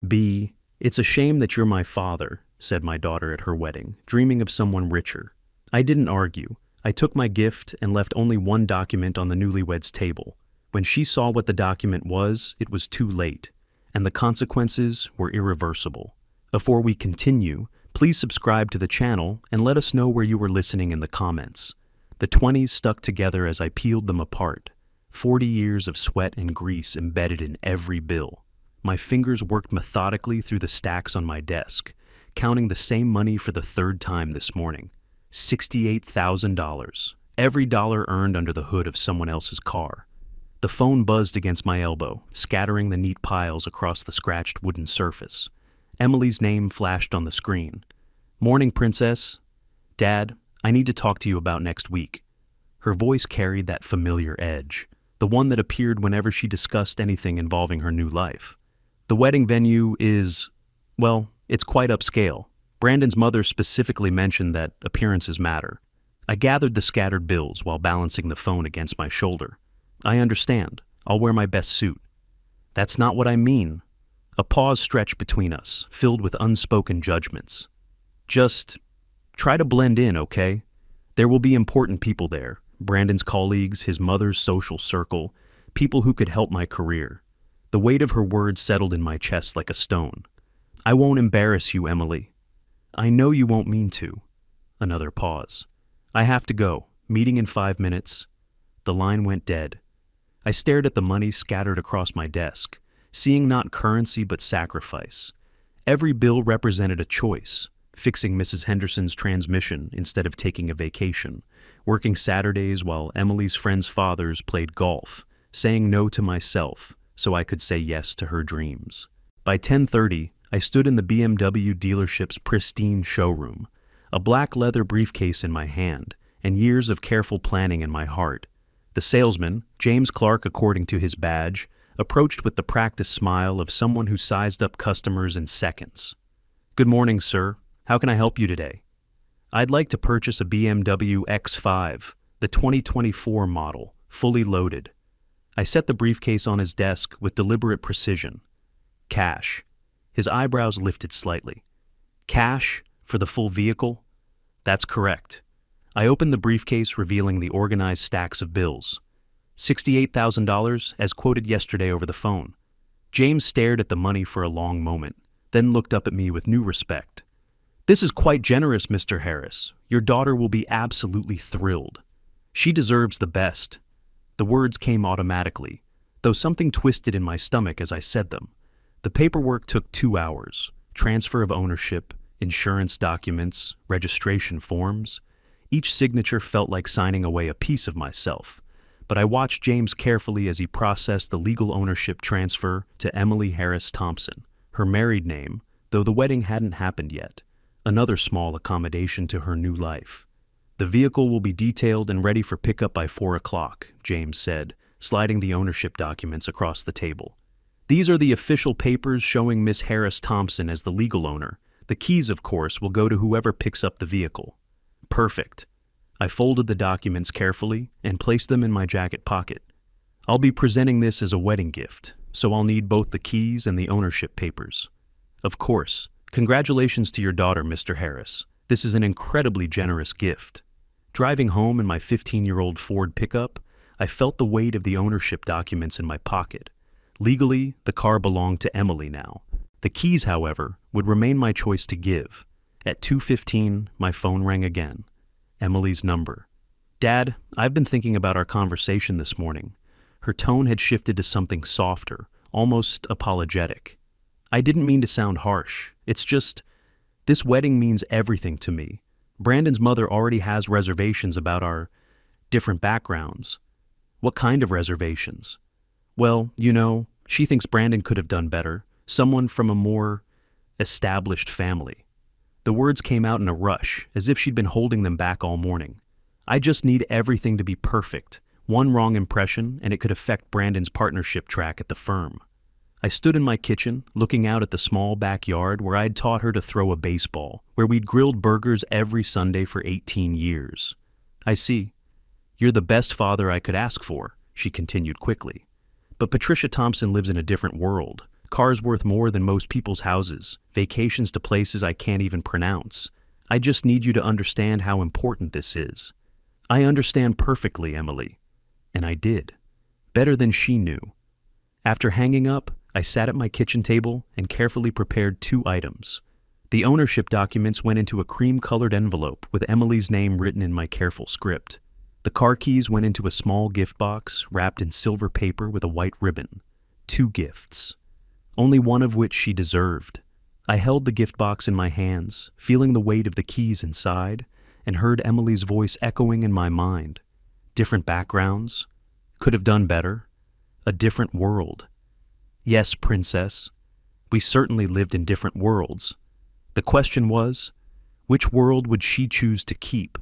B. It's a shame that you're my father, said my daughter at her wedding, dreaming of someone richer. I didn't argue. I took my gift and left only one document on the newlyweds' table. When she saw what the document was, it was too late, and the consequences were irreversible. Before we continue, please subscribe to the channel and let us know where you were listening in the comments. The 20s stuck together as I peeled them apart. 40 years of sweat and grease embedded in every bill. My fingers worked methodically through the stacks on my desk, counting the same money for the third time this morning. $68,000. Every dollar earned under the hood of someone else's car. The phone buzzed against my elbow, scattering the neat piles across the scratched wooden surface. Emily's name flashed on the screen. "Morning, Princess." "Dad, I need to talk to you about next week." Her voice carried that familiar edge, the one that appeared whenever she discussed anything involving her new life. "The wedding venue is, well, it's quite upscale. Brandon's mother specifically mentioned that appearances matter." I gathered the scattered bills while balancing the phone against my shoulder. "I understand. I'll wear my best suit." "That's not what I mean." A pause stretched between us, filled with unspoken judgments. "Just try to blend in, okay? There will be important people there. Brandon's colleagues, his mother's social circle, people who could help my career." The weight of her words settled in my chest like a stone. "I won't embarrass you, Emily." "I know you won't mean to." Another pause. "I have to go. Meeting in 5 minutes." The line went dead. I stared at the money scattered across my desk, seeing not currency but sacrifice. Every bill represented a choice: fixing Mrs. Henderson's transmission instead of taking a vacation, working Saturdays while Emily's friends' fathers played golf, saying no to myself so I could say yes to her dreams. By 10:30, I stood in the BMW dealership's pristine showroom, a black leather briefcase in my hand and years of careful planning in my heart. The salesman, James Clark according to his badge, approached with the practiced smile of someone who sized up customers in seconds. "Good morning, sir. How can I help you today?" "I'd like to purchase a BMW X5, the 2024 model, fully loaded." I set the briefcase on his desk with deliberate precision. "Cash." His eyebrows lifted slightly. "Cash for the full vehicle?" "That's correct." I opened the briefcase, revealing the organized stacks of bills. $68,000, as quoted yesterday over the phone. James stared at the money for a long moment, then looked up at me with new respect. "This is quite generous, Mr. Harris. Your daughter will be absolutely thrilled. She deserves the best." The words came automatically, though something twisted in my stomach as I said them. The paperwork took 2 hours. Transfer of ownership, insurance documents, registration forms. Each signature felt like signing away a piece of myself. But I watched James carefully as he processed the legal ownership transfer to Emily Harris Thompson, her married name, though the wedding hadn't happened yet. Another small accommodation to her new life. "The vehicle will be detailed and ready for pickup by 4 o'clock, James said, sliding the ownership documents across the table. "These are the official papers showing Miss Harris Thompson as the legal owner. The keys, of course, will go to whoever picks up the vehicle." "Perfect." I folded the documents carefully and placed them in my jacket pocket. "I'll be presenting this as a wedding gift, so I'll need both the keys and the ownership papers." "Of course. Congratulations to your daughter, Mr. Harris. This is an incredibly generous gift." Driving home in my 15-year-old Ford pickup, I felt the weight of the ownership documents in my pocket. Legally, the car belonged to Emily now. The keys, however, would remain my choice to give. At 2:15, my phone rang again. Emily's number. "Dad, I've been thinking about our conversation this morning." Her tone had shifted to something softer, almost apologetic. "I didn't mean to sound harsh. It's just, this wedding means everything to me. Brandon's mother already has reservations about our different backgrounds." "What kind of reservations?" "Well, she thinks Brandon could have done better. Someone from a more established family." The words came out in a rush, as if she'd been holding them back all morning. "I just need everything to be perfect. One wrong impression, and it could affect Brandon's partnership track at the firm." I stood in my kitchen, looking out at the small backyard where I'd taught her to throw a baseball, where we'd grilled burgers every Sunday for 18 years. "I see. You're the best father I could ask for," she continued quickly. "But Patricia Thompson lives in a different world. Cars worth more than most people's houses, vacations to places I can't even pronounce. I just need you to understand how important this is. I understand perfectly, Emily. And I did. Better than she knew. After hanging up, I sat at my kitchen table and carefully prepared 2 items. The ownership documents went into a cream-colored envelope with Emily's name written in my careful script. The car keys went into a small gift box wrapped in silver paper with a white ribbon. 2 gifts. Only one of which she deserved. I held the gift box in my hands, feeling the weight of the keys inside, and heard Emily's voice echoing in my mind. Different backgrounds. Could have done better. A different world. Yes, princess. We certainly lived in different worlds. The question was, which world would she choose to keep?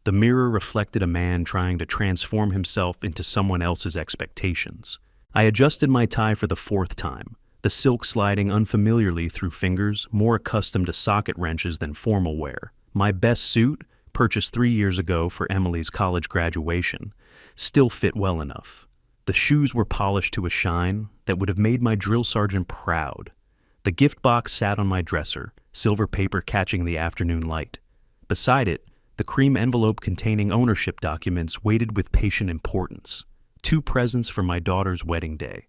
The mirror reflected a man trying to transform himself into someone else's expectations. I adjusted my tie for the 4th time, the silk sliding unfamiliarly through fingers, more accustomed to socket wrenches than formal wear. My best suit, purchased 3 years ago for Emily's college graduation, still fit well enough. The shoes were polished to a shine that would have made my drill sergeant proud. The gift box sat on my dresser, silver paper catching the afternoon light. Beside it, the cream envelope containing ownership documents waited with patient importance. 2 presents for my daughter's wedding day.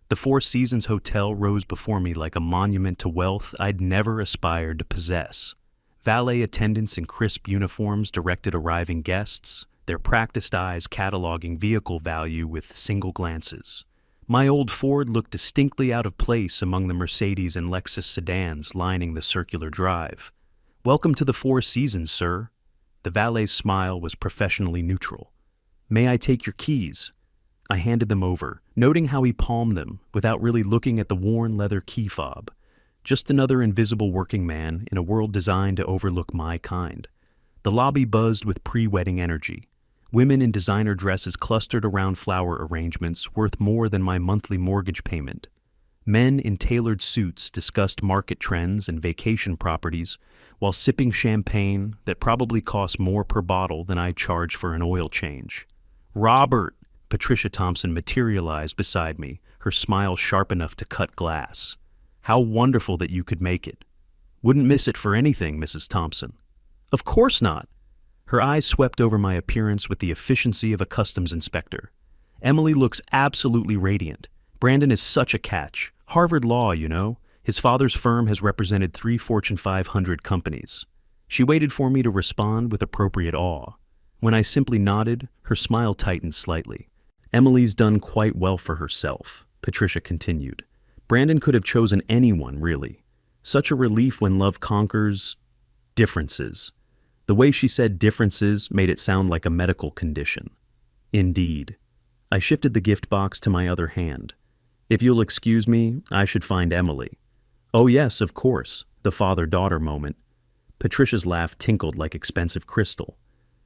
The Four Seasons Hotel rose before me like a monument to wealth I'd never aspired to possess. Valet attendants in crisp uniforms directed arriving guests, their practiced eyes cataloging vehicle value with single glances. My old Ford looked distinctly out of place among the Mercedes and Lexus sedans lining the circular drive. "Welcome to the Four Seasons, sir." The valet's smile was professionally neutral. "May I take your keys?" I handed them over, noting how he palmed them without really looking at the worn leather key fob. Just another invisible working man in a world designed to overlook my kind. The lobby buzzed with pre-wedding energy. Women in designer dresses clustered around flower arrangements worth more than my monthly mortgage payment. Men in tailored suits discussed market trends and vacation properties while sipping champagne that probably cost more per bottle than I charge for an oil change. "Robert!" Patricia Thompson materialized beside me, her smile sharp enough to cut glass. "How wonderful that you could make it." "Wouldn't miss it for anything, Mrs. Thompson." "Of course not." Her eyes swept over my appearance with the efficiency of a customs inspector. "Emily looks absolutely radiant. Brandon is such a catch. Harvard Law, you know. His father's firm has represented 3 Fortune 500 companies." She waited for me to respond with appropriate awe. When I simply nodded, her smile tightened slightly. "Emily's done quite well for herself," Patricia continued. "Brandon could have chosen anyone, really. Such a relief when love conquers differences." The way she said differences made it sound like a medical condition. "Indeed." I shifted the gift box to my other hand. "If you'll excuse me, I should find Emily." "Oh yes, of course," the father-daughter moment. Patricia's laugh tinkled like expensive crystal.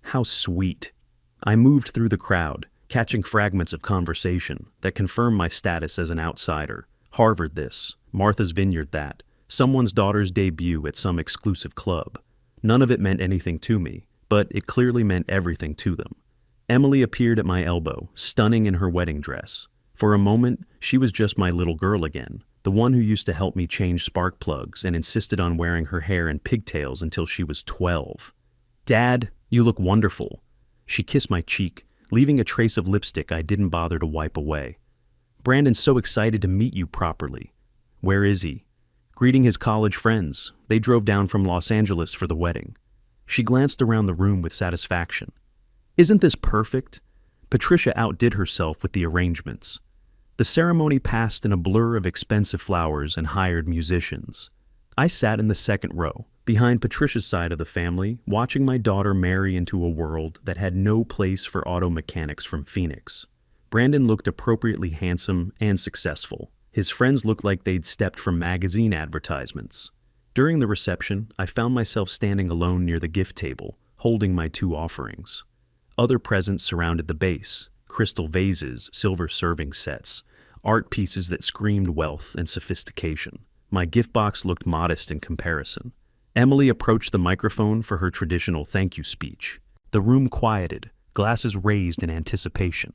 "How sweet." I moved through the crowd, catching fragments of conversation that confirmed my status as an outsider. Harvard this, Martha's Vineyard that, someone's daughter's debut at some exclusive club. None of it meant anything to me, but it clearly meant everything to them. Emily appeared at my elbow, stunning in her wedding dress. For a moment, she was just my little girl again, the one who used to help me change spark plugs and insisted on wearing her hair in pigtails until she was 12. "Dad, you look wonderful." She kissed my cheek, leaving a trace of lipstick I didn't bother to wipe away. "Brandon's so excited to meet you properly." "Where is he?" "Greeting his college friends. They drove down from Los Angeles for the wedding." She glanced around the room with satisfaction. "Isn't this perfect?" Patricia outdid herself with the arrangements. The ceremony passed in a blur of expensive flowers and hired musicians. I sat in the second row, behind Patricia's side of the family, watching my daughter marry into a world that had no place for auto mechanics from Phoenix. Brandon looked appropriately handsome and successful. His friends looked like they'd stepped from magazine advertisements. During the reception, I found myself standing alone near the gift table, holding my 2 offerings. Other presents surrounded the base: crystal vases, silver serving sets, art pieces that screamed wealth and sophistication. My gift box looked modest in comparison. Emily approached the microphone for her traditional thank you speech. The room quieted, glasses raised in anticipation.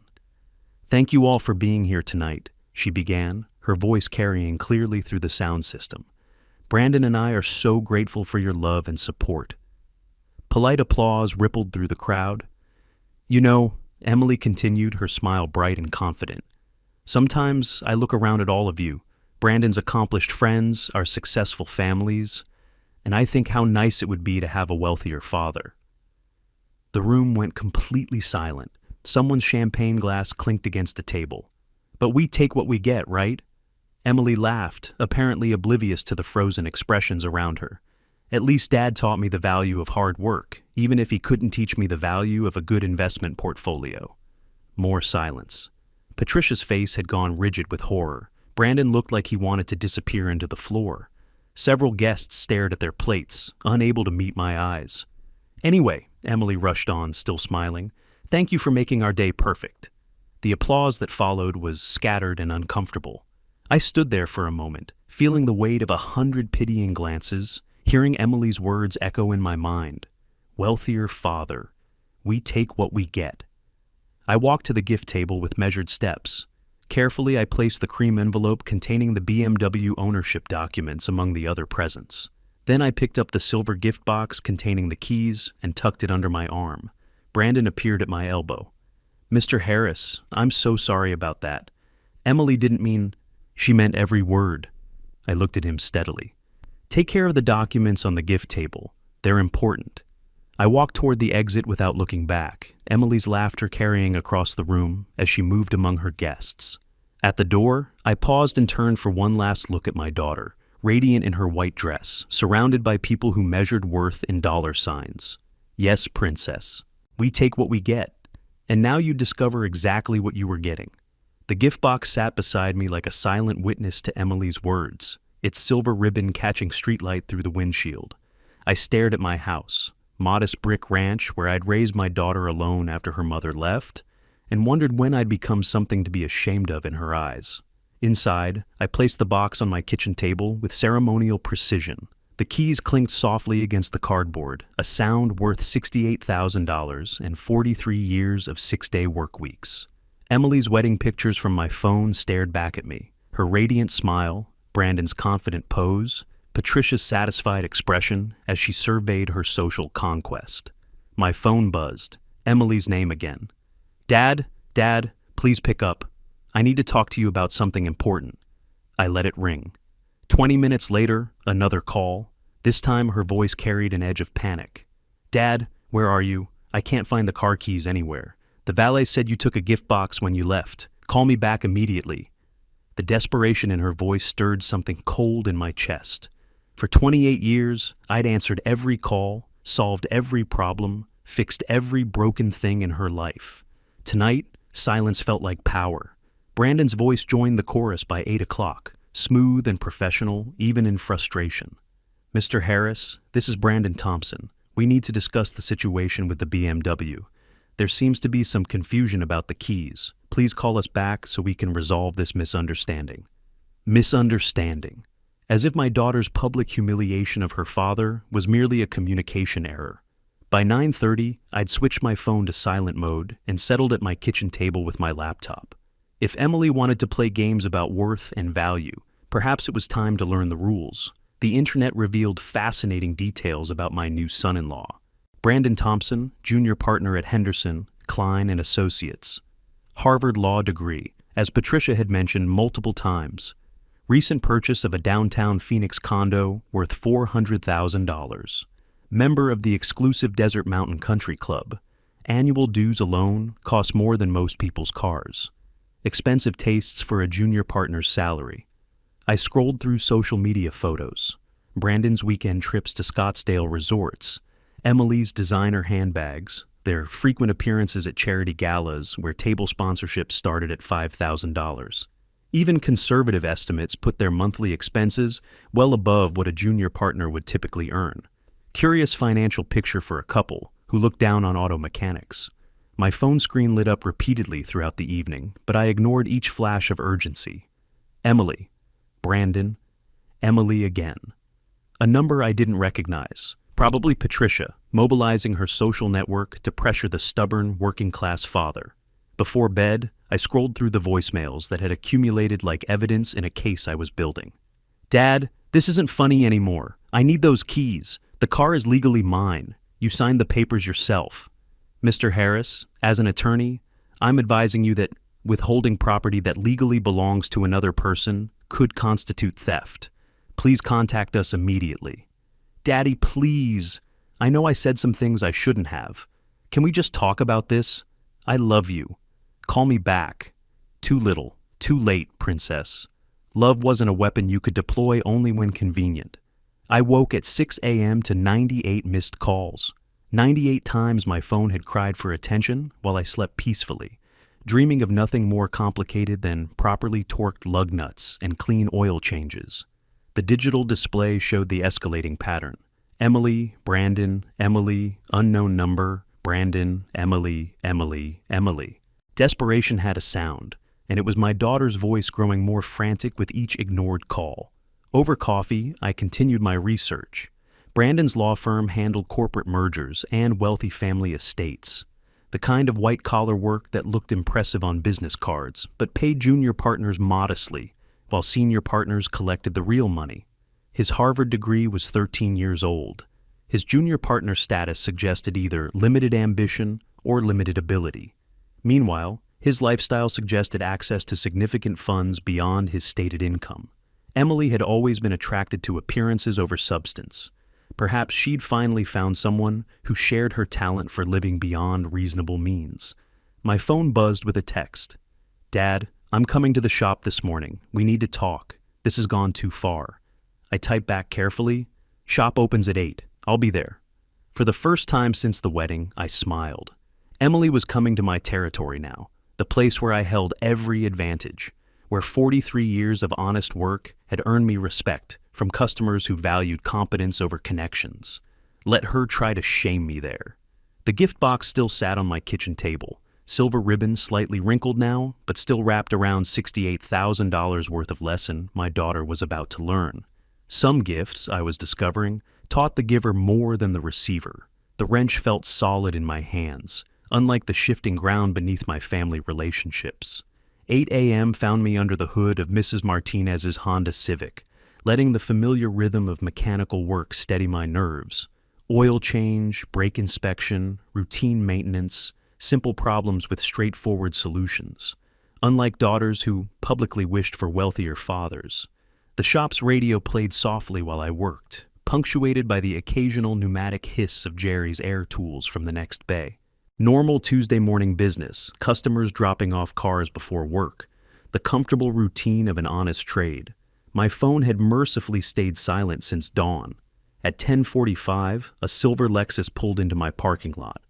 "Thank you all for being here tonight," she began, her voice carrying clearly through the sound system. "Brandon and I are so grateful for your love and support." Polite applause rippled through the crowd. "You know," Emily continued, her smile bright and confident, "sometimes I look around at all of you, Brandon's accomplished friends, our successful families, and I think how nice it would be to have a wealthier father." The room went completely silent. Someone's champagne glass clinked against a table. "But we take what we get, right?" Emily laughed, apparently oblivious to the frozen expressions around her. "At least Dad taught me the value of hard work, even if he couldn't teach me the value of a good investment portfolio." More silence. Patricia's face had gone rigid with horror. Brandon looked like he wanted to disappear into the floor. Several guests stared at their plates, unable to meet my eyes. "Anyway," Emily rushed on, still smiling, "thank you for making our day perfect." The applause that followed was scattered and uncomfortable. I stood there for a moment, feeling the weight of 100 pitying glances, hearing Emily's words echo in my mind. Wealthier father. We take what we get. I walked to the gift table with measured steps. Carefully, I placed the cream envelope containing the BMW ownership documents among the other presents. Then I picked up the silver gift box containing the keys and tucked it under my arm. Brandon appeared at my elbow. "Mr. Harris, I'm so sorry about that. Emily didn't mean—" "She meant every word." I looked at him steadily. "Take care of the documents on the gift table. They're important." I walked toward the exit without looking back, Emily's laughter carrying across the room as she moved among her guests. At the door, I paused and turned for one last look at my daughter, radiant in her white dress, surrounded by people who measured worth in dollar signs. "Yes, princess. We take what we get. And now you discover exactly what you were getting." The gift box sat beside me like a silent witness to Emily's words, its silver ribbon catching streetlight through the windshield. I stared at my house, modest brick ranch where I'd raised my daughter alone after her mother left, and wondered when I'd become something to be ashamed of in her eyes. Inside, I placed the box on my kitchen table with ceremonial precision. The keys clinked softly against the cardboard, a sound worth $68,000 and 43 years of 6-day work weeks. Emily's wedding pictures from my phone stared back at me, her radiant smile, Brandon's confident pose, Patricia's satisfied expression as she surveyed her social conquest. My phone buzzed, Emily's name again. "Dad, Dad, please pick up. I need to talk to you about something important." I let it ring. 20 minutes later, another call. This time her voice carried an edge of panic. "Dad, where are you? I can't find the car keys anywhere. The valet said you took a gift box when you left. Call me back immediately." The desperation in her voice stirred something cold in my chest. For 28 years, I'd answered every call, solved every problem, fixed every broken thing in her life. Tonight, silence felt like power. Brandon's voice joined the chorus by 8 o'clock, smooth and professional, even in frustration. "Mr. Harris, this is Brandon Thompson. We need to discuss the situation with the BMW. There seems to be some confusion about the keys. Please call us back so we can resolve this misunderstanding." Misunderstanding. As if my daughter's public humiliation of her father was merely a communication error. By 9:30, I'd switched my phone to silent mode and settled at my kitchen table with my laptop. If Emily wanted to play games about worth and value, perhaps it was time to learn the rules. The internet revealed fascinating details about my new son-in-law. Brandon Thompson, junior partner at Henderson, Klein and Associates. Harvard Law degree, as Patricia had mentioned multiple times. Recent purchase of a downtown Phoenix condo worth $400,000. Member of the exclusive Desert Mountain Country Club. Annual dues alone cost more than most people's cars. Expensive tastes for a junior partner's salary. I scrolled through social media photos. Brandon's weekend trips to Scottsdale resorts. Emily's designer handbags, their frequent appearances at charity galas where table sponsorships started at $5,000. Even conservative estimates put their monthly expenses well above what a junior partner would typically earn. Curious financial picture for a couple who looked down on auto mechanics. My phone screen lit up repeatedly throughout the evening, but I ignored each flash of urgency. Emily. Brandon. Emily again. A number I didn't recognize. Probably Patricia, mobilizing her social network to pressure the stubborn, working-class father. Before bed, I scrolled through the voicemails that had accumulated like evidence in a case I was building. Dad, this isn't funny anymore. I need those keys. The car is legally mine. You signed the papers yourself. Mr. Harris, as an attorney, I'm advising you that withholding property that legally belongs to another person could constitute theft. Please contact us immediately. Daddy, please. I know I said some things I shouldn't have. Can we just talk about this? I love you. Call me back. Too little, too late, princess. Love wasn't a weapon you could deploy only when convenient. I woke at 6 a.m. to 98 missed calls. 98 times my phone had cried for attention while I slept peacefully, dreaming of nothing more complicated than properly torqued lug nuts and clean oil changes. The digital display showed the escalating pattern. Emily, Brandon, Emily, unknown number, Brandon, Emily, Emily, Emily. Desperation had a sound, and it was my daughter's voice growing more frantic with each ignored call. Over coffee, I continued my research. Brandon's law firm handled corporate mergers and wealthy family estates, the kind of white-collar work that looked impressive on business cards, but paid junior partners modestly, while senior partners collected the real money. His Harvard degree was 13 years old. His junior partner status suggested either limited ambition or limited ability. Meanwhile, his lifestyle suggested access to significant funds beyond his stated income. Emily had always been attracted to appearances over substance. Perhaps she'd finally found someone who shared her talent for living beyond reasonable means. My phone buzzed with a text. Dad, I'm coming to the shop this morning. We need to talk. This has gone too far. I typed back carefully. Shop opens at 8. I'll be there. For the first time since the wedding, I smiled. Emily was coming to my territory now, the place where I held every advantage, where 43 years of honest work had earned me respect from customers who valued competence over connections. Let her try to shame me there. The gift box still sat on my kitchen table, silver ribbon slightly wrinkled now, but still wrapped around $68,000 worth of lesson my daughter was about to learn. Some gifts, I was discovering, taught the giver more than the receiver. The wrench felt solid in my hands, unlike the shifting ground beneath my family relationships. 8 a.m. found me under the hood of Mrs. Martinez's Honda Civic, letting the familiar rhythm of mechanical work steady my nerves. Oil change, brake inspection, routine maintenance, simple problems with straightforward solutions. Unlike daughters who publicly wished for wealthier fathers. The shop's radio played softly while I worked, punctuated by the occasional pneumatic hiss of Jerry's air tools from the next bay. Normal Tuesday morning business, customers dropping off cars before work, the comfortable routine of an honest trade. My phone had mercifully stayed silent since dawn. At 10:45, a silver Lexus pulled into my parking lot.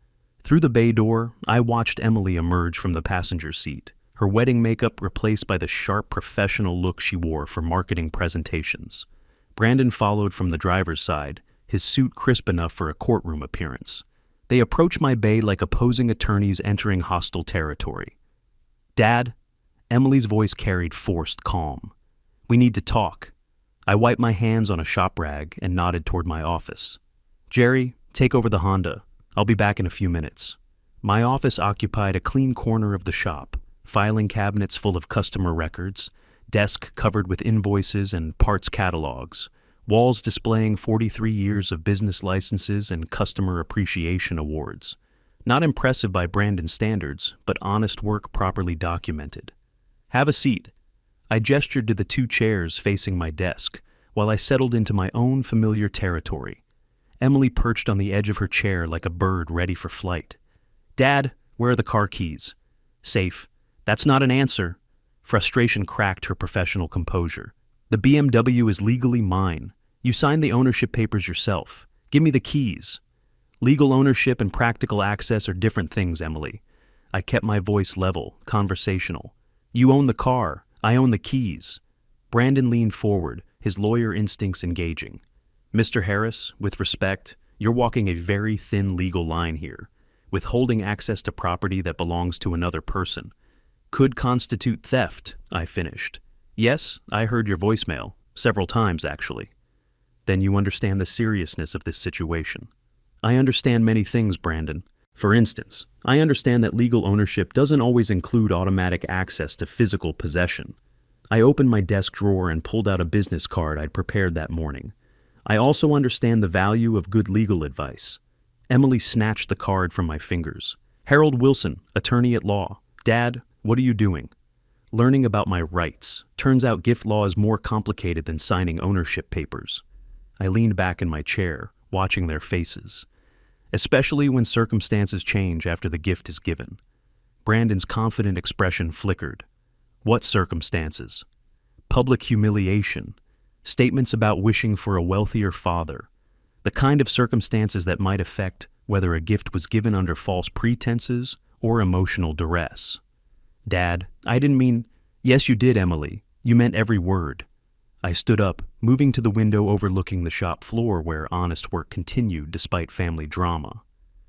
Through the bay door, I watched Emily emerge from the passenger seat, her wedding makeup replaced by the sharp professional look she wore for marketing presentations. Brandon followed from the driver's side, his suit crisp enough for a courtroom appearance. They approached my bay like opposing attorneys entering hostile territory. Dad, Emily's voice carried forced calm. We need to talk. I wiped my hands on a shop rag and nodded toward my office. Jerry, take over the Honda. I'll be back in a few minutes. My office occupied a clean corner of the shop, filing cabinets full of customer records, desk covered with invoices and parts catalogs, walls displaying 43 years of business licenses and customer appreciation awards. Not impressive by Brandon standards, but honest work properly documented. Have a seat. I gestured to the 2 chairs facing my desk, while I settled into my own familiar territory. Emily perched on the edge of her chair like a bird ready for flight. Dad, where are the car keys? Safe. That's not an answer. Frustration cracked her professional composure. The BMW is legally mine. You signed the ownership papers yourself. Give me the keys. Legal ownership and practical access are different things, Emily. I kept my voice level, conversational. You own the car. I own the keys. Brandon leaned forward, his lawyer instincts engaging. Mr. Harris, with respect, you're walking a very thin legal line here, withholding access to property that belongs to another person. Could constitute theft, I finished. Yes, I heard your voicemail, several times actually. Then you understand the seriousness of this situation. I understand many things, Brandon. For instance, I understand that legal ownership doesn't always include automatic access to physical possession. I opened my desk drawer and pulled out a business card I'd prepared that morning. I also understand the value of good legal advice. Emily snatched the card from my fingers. Harold Wilson, attorney at law. Dad, what are you doing? Learning about my rights. Turns out gift law is more complicated than signing ownership papers. I leaned back in my chair, watching their faces. Especially when circumstances change after the gift is given. Brandon's confident expression flickered. What circumstances? Public humiliation. Statements about wishing for a wealthier father. The kind of circumstances that might affect whether a gift was given under false pretenses or emotional duress. Dad, I didn't mean— Yes, you did, Emily. You meant every word. I stood up, moving to the window overlooking the shop floor where honest work continued despite family drama.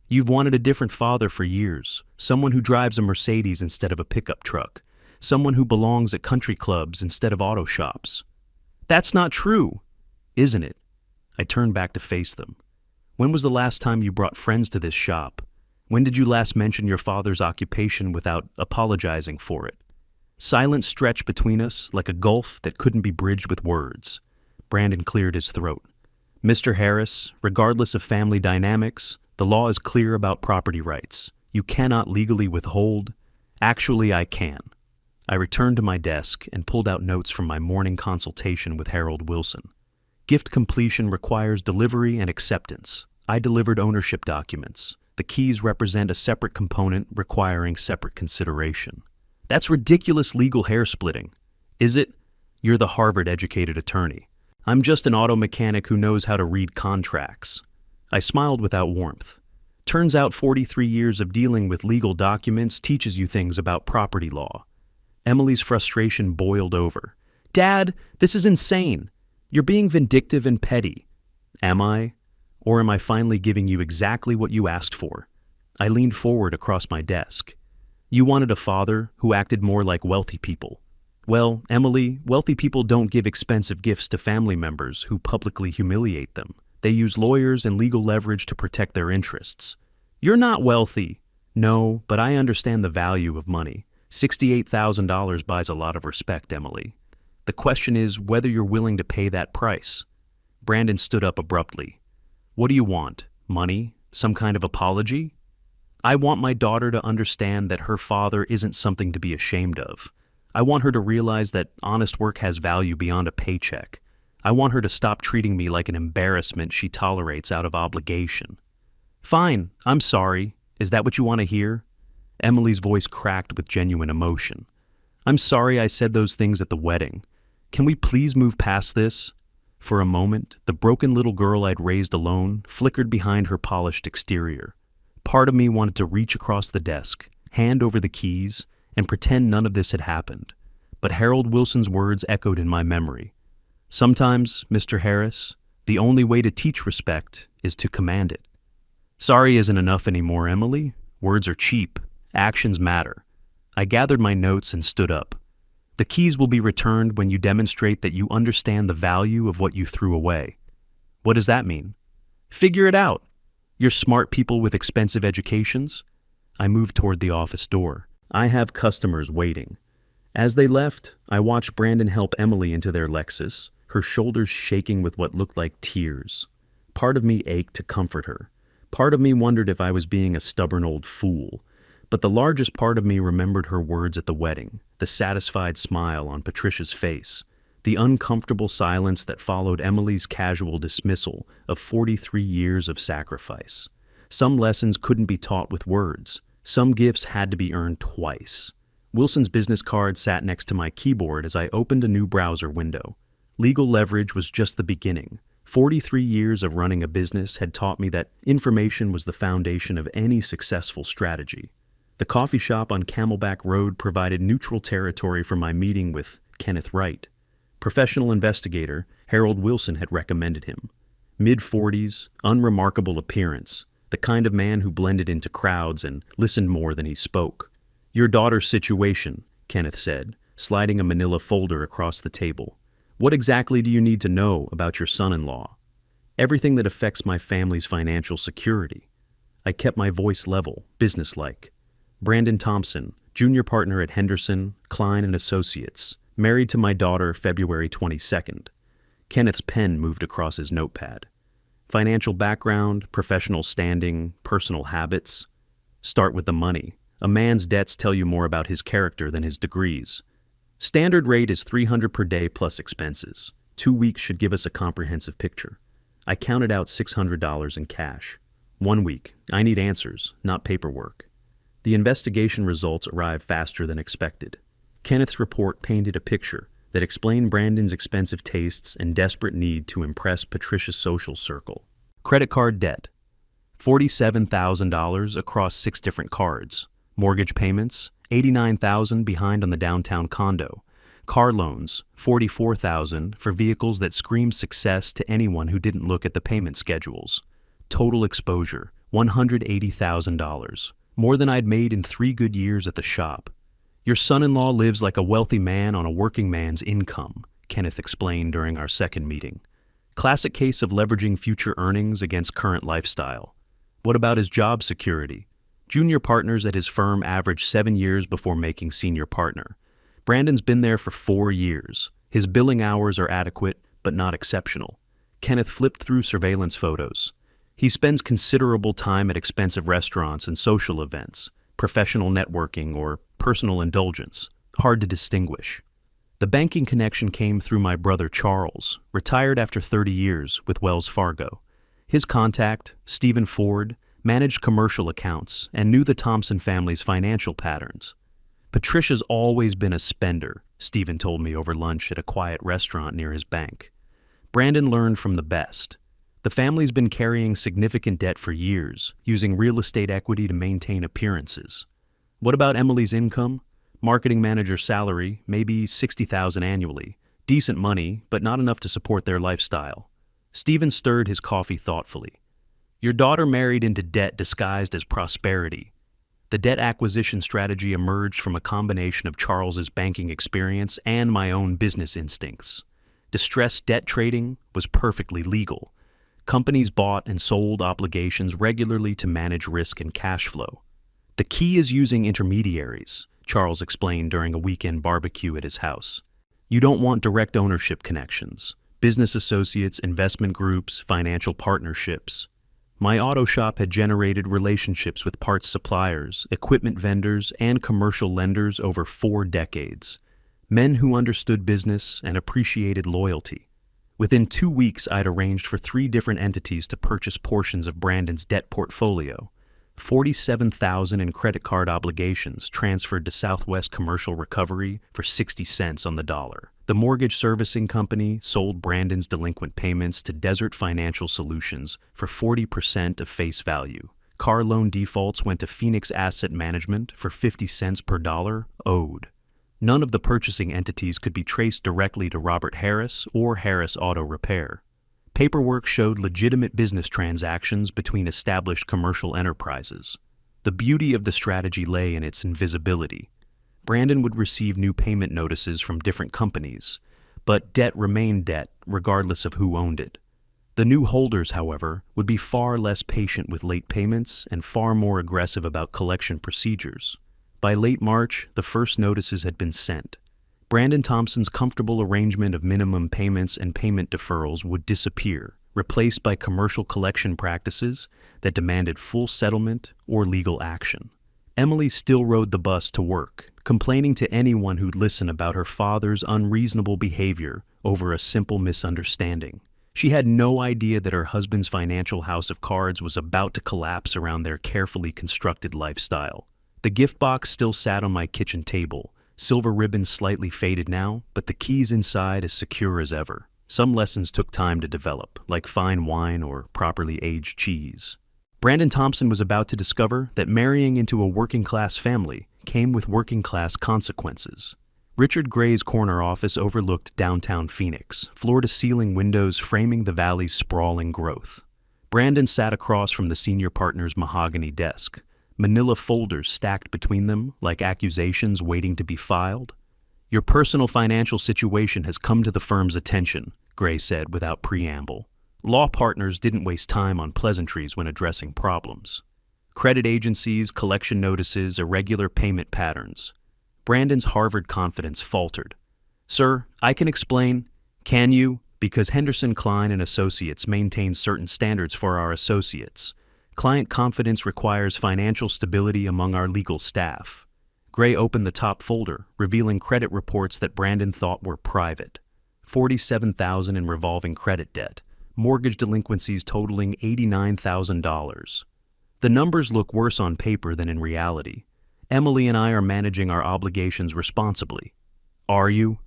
You've wanted a different father for years, someone who drives a Mercedes instead of a pickup truck, someone who belongs at country clubs instead of auto shops. That's not true, isn't it? I turned back to face them. When was the last time you brought friends to this shop? When did you last mention your father's occupation without apologizing for it? Silence stretched between us like a gulf that couldn't be bridged with words. Brandon cleared his throat. Mr. Harris, regardless of family dynamics, the law is clear about property rights. You cannot legally withhold. Actually, I can. I returned to my desk and pulled out notes from my morning consultation with Harold Wilson. Gift completion requires delivery and acceptance. I delivered ownership documents. The keys represent a separate component requiring separate consideration. That's ridiculous legal hair splitting. Is it? You're the Harvard-educated attorney. I'm just an auto mechanic who knows how to read contracts. I smiled without warmth. Turns out 43 years of dealing with legal documents teaches you things about property law. Emily's frustration boiled over. Dad, this is insane. You're being vindictive and petty. Am I? Or am I finally giving you exactly what you asked for? I leaned forward across my desk. You wanted a father who acted more like wealthy people. Well, Emily, wealthy people don't give expensive gifts to family members who publicly humiliate them. They use lawyers and legal leverage to protect their interests. You're not wealthy. No, but I understand the value of money. $68,000 buys a lot of respect, Emily. The question is whether you're willing to pay that price. Brandon stood up abruptly. What do you want? Money? Some kind of apology? I want my daughter to understand that her father isn't something to be ashamed of. I want her to realize that honest work has value beyond a paycheck. I want her to stop treating me like an embarrassment she tolerates out of obligation. Fine, I'm sorry. Is that what you want to hear? Emily's voice cracked with genuine emotion. I'm sorry I said those things at the wedding. Can we please move past this? For a moment, the broken little girl I'd raised alone flickered behind her polished exterior. Part of me wanted to reach across the desk, hand over the keys, and pretend none of this had happened. But Harold Wilson's words echoed in my memory. Sometimes, Mr. Harris, the only way to teach respect is to command it. Sorry isn't enough anymore, Emily. Words are cheap. Actions matter. I gathered my notes and stood up. The keys will be returned when you demonstrate that you understand the value of what you threw away. What does that mean? Figure it out. You're smart people with expensive educations. I moved toward the office door. I have customers waiting. As they left, I watched Brandon help Emily into their Lexus, her shoulders shaking with what looked like tears. Part of me ached to comfort her. Part of me wondered if I was being a stubborn old fool. But the largest part of me remembered her words at the wedding, the satisfied smile on Patricia's face, the uncomfortable silence that followed Emily's casual dismissal of 43 years of sacrifice. Some lessons couldn't be taught with words. Some gifts had to be earned twice. Wilson's business card sat next to my keyboard as I opened a new browser window. Legal leverage was just the beginning. 43 years of running a business had taught me that information was the foundation of any successful strategy. The coffee shop on Camelback Road provided neutral territory for my meeting with Kenneth Wright. Professional investigator, Harold Wilson had recommended him. Mid-40s, unremarkable appearance, the kind of man who blended into crowds and listened more than he spoke. Your daughter's situation, Kenneth said, sliding a manila folder across the table. What exactly do you need to know about your son-in-law? Everything that affects my family's financial security. I kept my voice level, businesslike. Brandon Thompson, junior partner at Henderson, Klein and Associates, married to my daughter February 22nd. Kenneth's pen moved across his notepad. Financial background, professional standing, personal habits. Start with the money. A man's debts tell you more about his character than his degrees. Standard rate is $300 per day plus expenses. 2 weeks should give us a comprehensive picture. I counted out $600 in cash. 1 week. I need answers, not paperwork. The investigation results arrived faster than expected. Kenneth's report painted a picture that explained Brandon's expensive tastes and desperate need to impress Patricia's social circle. Credit card debt. $47,000 across 6 different cards. Mortgage payments, $89,000 behind on the downtown condo. Car loans, $44,000 for vehicles that screamed success to anyone who didn't look at the payment schedules. Total exposure, $180,000, more than I'd made in 3 good years at the shop. Your son-in-law lives like a wealthy man on a working man's income, Kenneth explained during our second meeting. Classic case of leveraging future earnings against current lifestyle. What about his job security? Junior partners at his firm averaged 7 years before making senior partner. Brandon's been there for 4 years. His billing hours are adequate, but not exceptional. Kenneth flipped through surveillance photos. He spends considerable time at expensive restaurants and social events, professional networking or personal indulgence. Hard to distinguish. The banking connection came through my brother Charles, retired after 30 years with Wells Fargo. His contact, Stephen Ford, managed commercial accounts and knew the Thompson family's financial patterns. Patricia's always been a spender, Stephen told me over lunch at a quiet restaurant near his bank. Brandon learned from the best. The family's been carrying significant debt for years, using real estate equity to maintain appearances. What about Emily's income? Marketing manager salary, maybe $60,000 annually. Decent money, but not enough to support their lifestyle. Stephen stirred his coffee thoughtfully. Your daughter married into debt disguised as prosperity. The debt acquisition strategy emerged from a combination of Charles's banking experience and my own business instincts. Distressed debt trading was perfectly legal. Companies bought and sold obligations regularly to manage risk and cash flow. The key is using intermediaries, Charles explained during a weekend barbecue at his house. You don't want direct ownership connections, business associates, investment groups, financial partnerships. My auto shop had generated relationships with parts suppliers, equipment vendors, and commercial lenders over 4 decades. Men who understood business and appreciated loyalty. Within 2 weeks, I'd arranged for 3 different entities to purchase portions of Brandon's debt portfolio. $47,000 in credit card obligations transferred to Southwest Commercial Recovery for 60 cents on the dollar. The mortgage servicing company sold Brandon's delinquent payments to Desert Financial Solutions for 40% of face value. Car loan defaults went to Phoenix Asset Management for 50 cents per dollar owed. None of the purchasing entities could be traced directly to Robert Harris or Harris Auto Repair. Paperwork showed legitimate business transactions between established commercial enterprises. The beauty of the strategy lay in its invisibility. Brandon would receive new payment notices from different companies, but debt remained debt regardless of who owned it. The new holders, however, would be far less patient with late payments and far more aggressive about collection procedures. By late March, the first notices had been sent. Brandon Thompson's comfortable arrangement of minimum payments and payment deferrals would disappear, replaced by commercial collection practices that demanded full settlement or legal action. Emily still rode the bus to work, complaining to anyone who'd listen about her father's unreasonable behavior over a simple misunderstanding. She had no idea that her husband's financial house of cards was about to collapse around their carefully constructed lifestyle. The gift box still sat on my kitchen table, silver ribbons slightly faded now, but the keys inside as secure as ever. Some lessons took time to develop, like fine wine or properly aged cheese. Brandon Thompson was about to discover that marrying into a working-class family came with working-class consequences. Richard Gray's corner office overlooked downtown Phoenix, floor-to-ceiling windows framing the valley's sprawling growth. Brandon sat across from the senior partner's mahogany desk, manila folders stacked between them like accusations waiting to be filed. Your personal financial situation has come to the firm's attention, Gray said without preamble. Law partners didn't waste time on pleasantries when addressing problems. Credit agencies, collection notices, irregular payment patterns. Brandon's Harvard confidence faltered. Sir, I can explain. Can you? Because Henderson Klein and Associates maintains certain standards for our associates. Client confidence requires financial stability among our legal staff. Gray opened the top folder, revealing credit reports that Brandon thought were private. $47,000 in revolving credit debt, mortgage delinquencies totaling $89,000. The numbers look worse on paper than in reality. Emily and I are managing our obligations responsibly. Are you?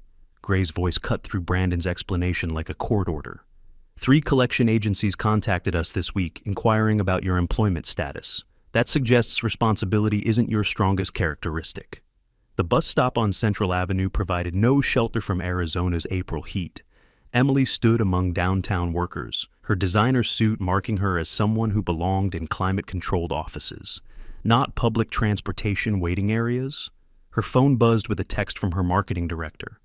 Gray's voice cut through Brandon's explanation like a court order. 3 collection agencies contacted us this week inquiring about your employment status. That suggests responsibility isn't your strongest characteristic. The bus stop on Central Avenue provided no shelter from Arizona's April heat. Emily stood among downtown workers, her designer suit marking her as someone who belonged in climate-controlled offices, not public transportation waiting areas. Her phone buzzed with a text from her marketing director.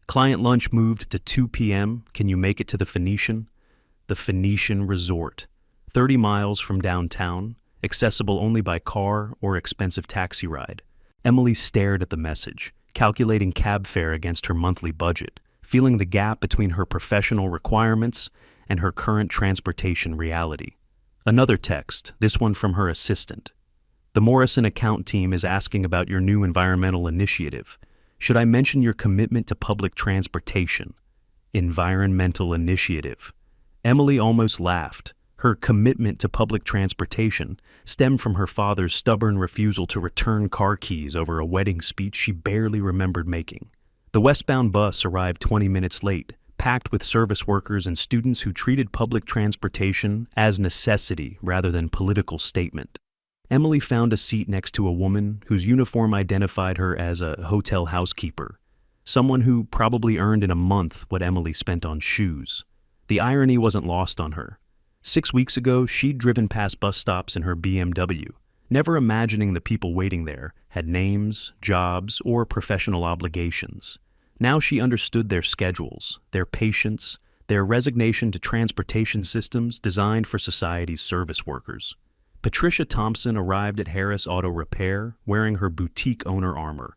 Client lunch moved to 2 p.m. Can you make it to the Phoenician? The Phoenician Resort, 30 miles from downtown, accessible only by car or expensive taxi ride. Emily stared at the message, calculating cab fare against her monthly budget, feeling the gap between her professional requirements and her current transportation reality. Another text, this one from her assistant. The Morrison account team is asking about your new environmental initiative. Should I mention your commitment to public transportation? Environmental initiative. Emily almost laughed. Her commitment to public transportation stemmed from her father's stubborn refusal to return car keys over a wedding speech she barely remembered making. The westbound bus arrived 20 minutes late, packed with service workers and students who treated public transportation as necessity rather than political statement. Emily found a seat next to a woman whose uniform identified her as a hotel housekeeper, someone who probably earned in a month what Emily spent on shoes. The irony wasn't lost on her. 6 weeks ago, she'd driven past bus stops in her BMW, never imagining the people waiting there had names, jobs, or professional obligations. Now she understood their schedules, their patience, their resignation to transportation systems designed for society's service workers. Patricia Thompson arrived at Harris Auto Repair wearing her boutique owner armor,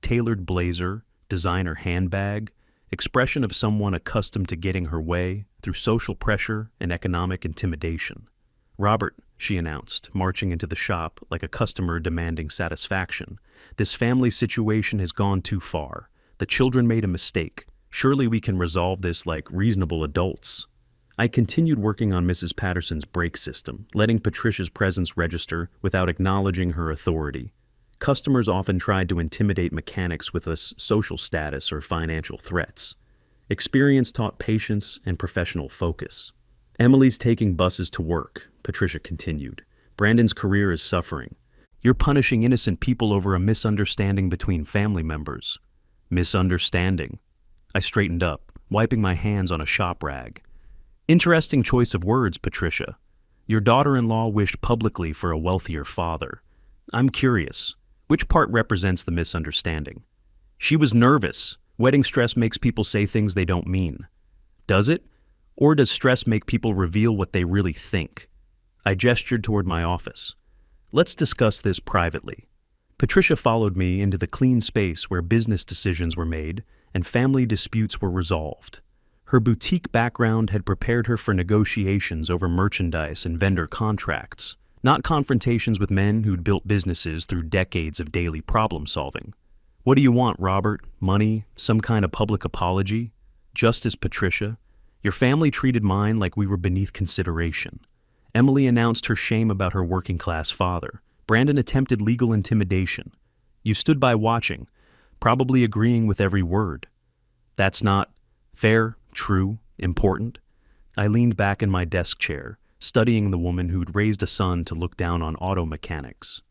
tailored blazer, designer handbag, expression of someone accustomed to getting her way through social pressure and economic intimidation. Robert, she announced, marching into the shop like a customer demanding satisfaction. This family situation has gone too far. The children made a mistake. Surely we can resolve this like reasonable adults. I continued working on Mrs. Patterson's brake system, letting Patricia's presence register without acknowledging her authority. Customers often tried to intimidate mechanics with a social status or financial threats. Experience taught patience and professional focus. Emily's taking buses to work, Patricia continued. Brandon's career is suffering. You're punishing innocent people over a misunderstanding between family members. Misunderstanding. I straightened up, wiping my hands on a shop rag. Interesting choice of words, Patricia. Your daughter-in-law wished publicly for a wealthier father. I'm curious. Which part represents the misunderstanding? She was nervous. Wedding stress makes people say things they don't mean. Does it? Or does stress make people reveal what they really think? I gestured toward my office. Let's discuss this privately. Patricia followed me into the clean space where business decisions were made and family disputes were resolved. Her boutique background had prepared her for negotiations over merchandise and vendor contracts, not confrontations with men who'd built businesses through decades of daily problem-solving. What do you want, Robert? Money? Some kind of public apology? Justice, Patricia. Your family treated mine like we were beneath consideration. Emily announced her shame about her working-class father. Brandon attempted legal intimidation. You stood by watching, probably agreeing with every word. That's not fair, true, important. I leaned back in my desk chair, studying the woman who'd raised a son to look down on auto mechanics.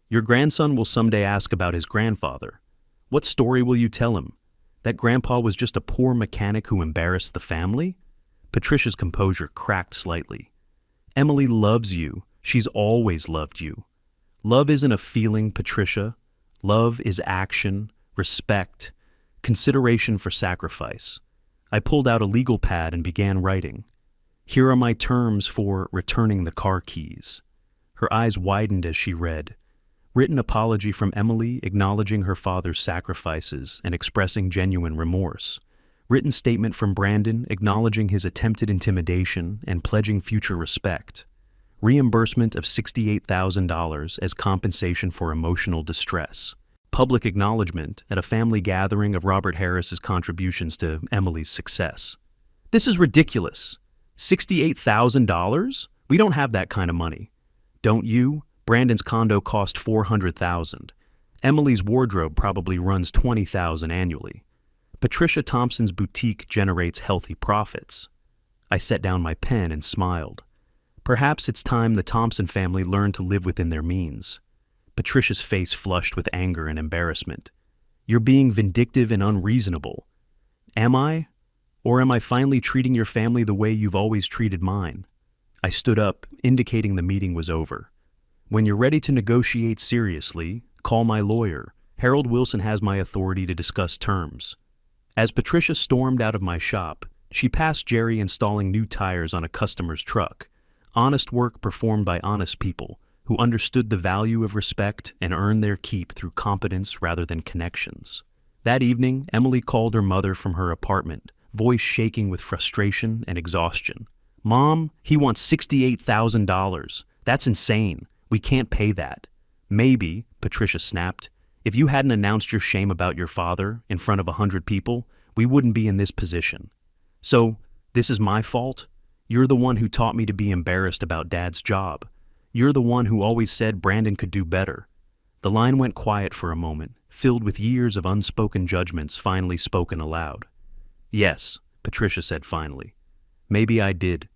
Your grandson will someday ask about his grandfather. What story will you tell him? That grandpa was just a poor mechanic who embarrassed the family? Patricia's composure cracked slightly. Emily loves you. She's always loved you. Love isn't a feeling, Patricia. Love is action, respect, consideration for sacrifice. I pulled out a legal pad and began writing. Here are my terms for returning the car keys. Her eyes widened as she read. Written apology from Emily acknowledging her father's sacrifices and expressing genuine remorse. Written statement from Brandon acknowledging his attempted intimidation and pledging future respect. Reimbursement of $68,000 as compensation for emotional distress. Public acknowledgement at a family gathering of Robert Harris's contributions to Emily's success. This is ridiculous. $68,000? We don't have that kind of money. Don't you? Brandon's condo cost $400,000. Emily's wardrobe probably runs $20,000 annually. Patricia Thompson's boutique generates healthy profits. I set down my pen and smiled. Perhaps it's time the Thompson family learned to live within their means. Patricia's face flushed with anger and embarrassment. You're being vindictive and unreasonable. Am I? Or am I finally treating your family the way you've always treated mine? I stood up, indicating the meeting was over. When you're ready to negotiate seriously, call my lawyer. Harold Wilson has my authority to discuss terms. As Patricia stormed out of my shop, she passed Jerry installing new tires on a customer's truck. Honest work performed by honest people who understood the value of respect and earned their keep through competence rather than connections. That evening, Emily called her mother from her apartment, voice shaking with frustration and exhaustion. Mom, he wants $68,000. That's insane. We can't pay that. Maybe, Patricia snapped, if you hadn't announced your shame about your father in front of 100 people, we wouldn't be in this position. So, this is my fault? You're the one who taught me to be embarrassed about Dad's job. You're the one who always said Brandon could do better. The line went quiet for a moment, filled with years of unspoken judgments finally spoken aloud. Yes, Patricia said finally. Maybe I did.